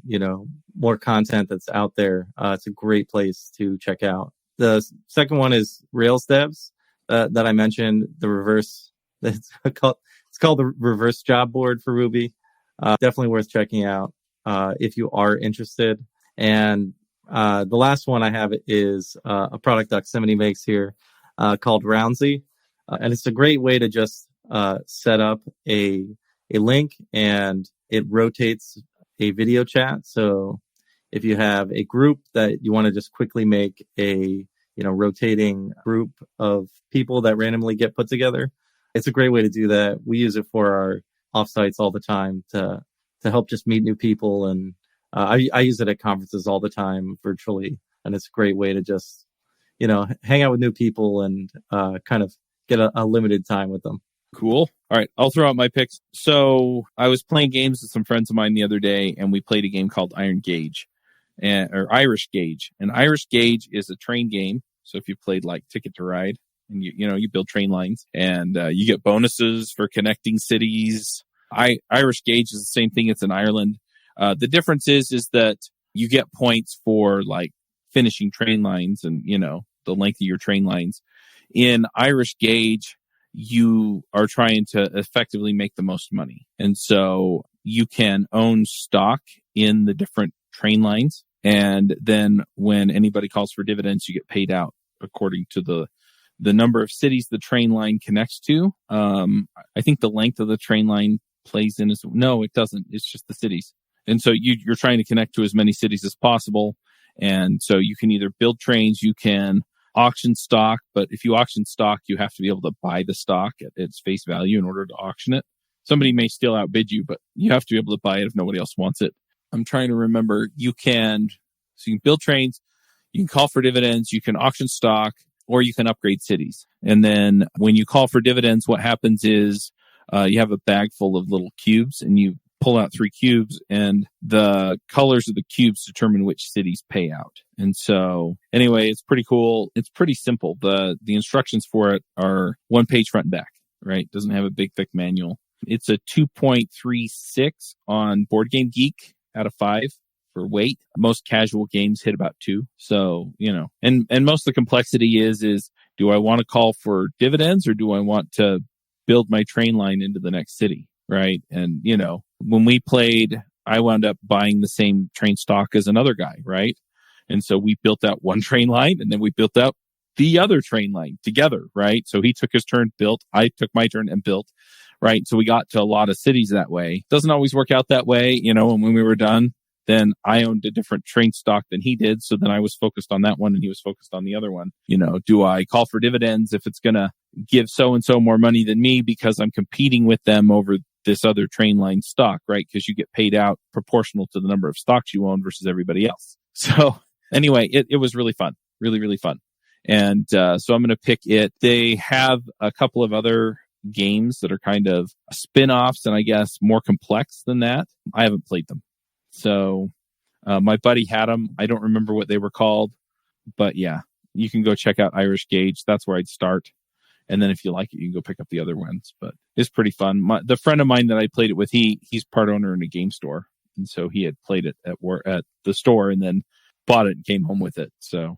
more content that's out there, it's a great place to check out. The second one is Rails Devs that I mentioned. It's called the reverse job board for Ruby. Definitely worth checking out if you are interested. And the last one I have is a product Doximity makes here called Roundsy, and it's a great way to just set up a link, and it rotates a video chat. So if you have a group that you want to just quickly make a rotating group of people that randomly get put together. It's a great way to do that. We use it for our offsites all the time to help just meet new people. And I use it at conferences all the time virtually. And it's a great way to just, hang out with new people and kind of get a limited time with them. Cool. All right. I'll throw out my picks. So I was playing games with some friends of mine the other day, and we played a game called Iron Gauge or Irish Gauge. And Irish Gauge is a train game. So if you played like Ticket to Ride, and you build train lines, and you get bonuses for connecting cities. Irish Gauge is the same thing. It's in Ireland. The difference is that you get points for like finishing train lines and, the length of your train lines. In Irish Gauge, you are trying to effectively make the most money. And so you can own stock in the different train lines. And then when anybody calls for dividends, you get paid out according to the number of cities the train line connects to. I think the length of the train line plays in as no, it doesn't. It's just the cities. And so you're trying to connect to as many cities as possible. And so you can either build trains, you can auction stock, but if you auction stock, you have to be able to buy the stock at its face value in order to auction it. Somebody may still outbid you, but you have to be able to buy it if nobody else wants it. I'm trying to remember. You can build trains, you can call for dividends, you can auction stock, or you can upgrade cities. And then when you call for dividends, what happens is you have a bag full of little cubes, and you pull out 3 cubes, and the colors of the cubes determine which cities pay out. And so anyway, it's pretty cool. It's pretty simple. The instructions for it are 1 page front and back, right? It doesn't have a big, thick manual. It's a 2.36 on Board Game Geek out of 5 for weight. Most casual games hit about 2. So, and most of the complexity is do I want to call for dividends, or do I want to build my train line into the next city? Right. And, when we played, I wound up buying the same train stock as another guy. Right. And so we built out one train line, and then we built out the other train line together. Right. So he took his turn, built, I took my turn and built. Right. So we got to a lot of cities that way. Doesn't always work out that way. And when we were done, then I owned a different train stock than he did. So then I was focused on that one, and he was focused on the other one. Do I call for dividends if it's going to give so-and-so more money than me because I'm competing with them over this other train line stock, right? Because you get paid out proportional to the number of stocks you own versus everybody else. So anyway, it was really fun, really, really fun. And so I'm going to pick it. They have a couple of other games that are kind of spin-offs and I guess more complex than that. I haven't played them. So my buddy had them. I don't remember what they were called, but yeah, you can go check out Irish Gauge. That's where I'd start. And then if you like it, you can go pick up the other ones. But it's pretty fun. The friend of mine that I played it with, he's part owner in a game store. And so he had played it at the store and then bought it and came home with it. So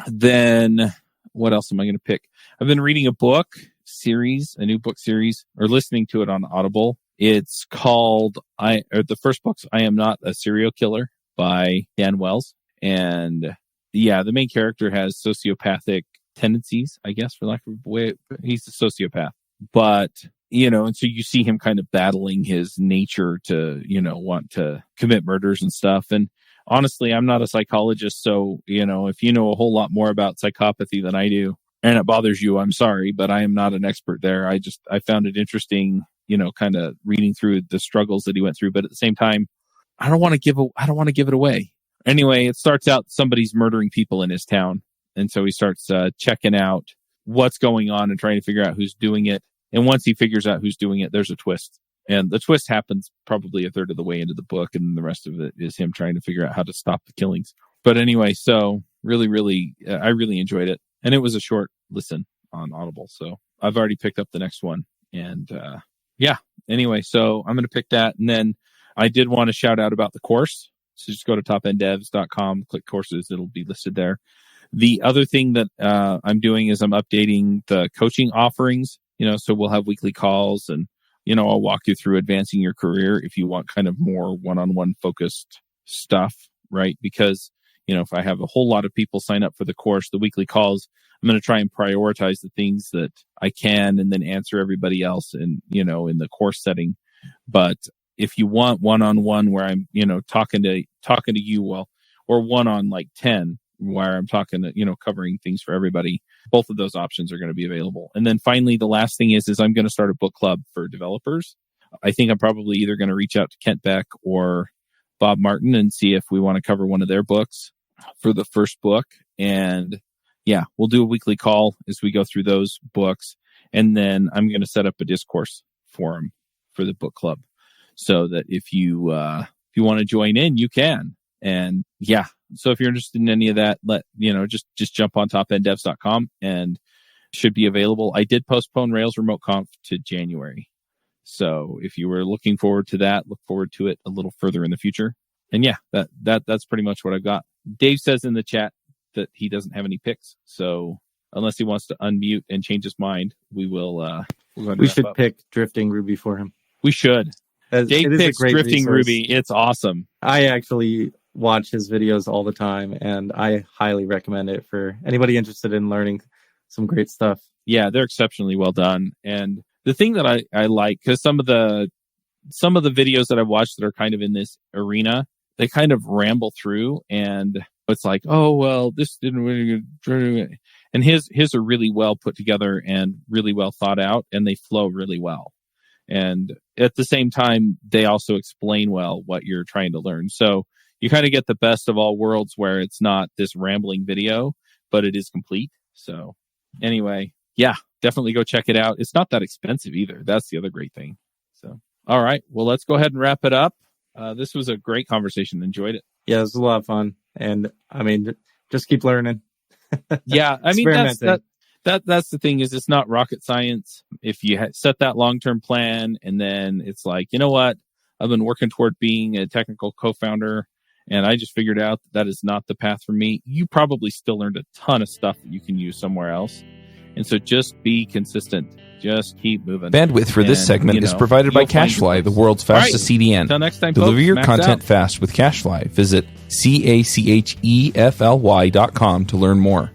then what else am I going to pick? I've been reading a book series, a new book series, or listening to it on Audible. It's called, the first book's I Am Not a Serial Killer by Dan Wells. And yeah, the main character has sociopathic tendencies, I guess, for lack of a way. He's a sociopath, but, and so you see him kind of battling his nature to, want to commit murders and stuff. And honestly, I'm not a psychologist. So, if you know a whole lot more about psychopathy than I do, and it bothers you, I'm sorry, but I am not an expert there. I found it interesting, kind of reading through the struggles that he went through. But at the same time, I don't want to give it away. Anyway, it starts out somebody's murdering people in his town. And so he starts checking out what's going on and trying to figure out who's doing it. And once he figures out who's doing it, there's a twist. And the twist happens probably a third of the way into the book. And the rest of it is him trying to figure out how to stop the killings. But anyway, so really, really, I really enjoyed it. And it was a short listen on Audible. So I've already picked up the next one. And yeah, anyway, so I'm going to pick that. And then I did want to shout out about the course. So just go to topenddevs.com, click courses. It'll be listed there. The other thing that I'm doing is I'm updating the coaching offerings, so we'll have weekly calls and, I'll walk you through advancing your career if you want kind of more one-on-one focused stuff, right? Because, if I have a whole lot of people sign up for the course, the weekly calls, I'm going to try and prioritize the things that I can and then answer everybody else in the course setting. But if you want one-on-one where I'm, talking to you, or one on like 10, where I'm talking, covering things for everybody. Both of those options are going to be available. And then finally, the last thing is I'm going to start a book club for developers. I think I'm probably either going to reach out to Kent Beck or Bob Martin and see if we want to cover one of their books for the first book. And yeah, we'll do a weekly call as we go through those books. And then I'm going to set up a discourse forum for the book club so that if you want to join in, you can. And yeah, so if you're interested in any of that, just jump on topenddevs.com and should be available. I did postpone Rails Remote Conf to January. So if you were looking forward to that, look forward to it a little further in the future. And yeah, that's pretty much what I've got. Dave says in the chat that he doesn't have any picks. So unless he wants to unmute and change his mind, we will. We should pick Drifting Ruby for him. We should. Dave picks Drifting Ruby. It's awesome. I actually watch his videos all the time, and I highly recommend it for anybody interested in learning some great stuff. Yeah, they're exceptionally well done. And the thing that I like, because some of the videos that I've watched that are kind of in this arena, they kind of ramble through, and it's like, oh well, this didn't really good. And his are really well put together and really well thought out, and they flow really well. And at the same time, they also explain well what you're trying to learn. So you kind of get the best of all worlds, where it's not this rambling video, but it is complete. So anyway, yeah, definitely go check it out. It's not that expensive either. That's the other great thing. So, all right, well, let's go ahead and wrap it up. This was a great conversation. Enjoyed it. Yeah, it was a lot of fun. And I mean, just keep learning. Yeah, I mean, that's the thing, is it's not rocket science. If you set that long-term plan, and then it's like, you know what, I've been working toward being a technical co-founder, and I just figured out that is not the path for me. You probably still learned a ton of stuff that you can use somewhere else. And so just be consistent. Just keep moving. Bandwidth for this segment is provided by CacheFly, the world's fastest CDN. Until next time, Deliver folks, your max content out. fast with CacheFly. Visit CACHEFLY.com to learn more.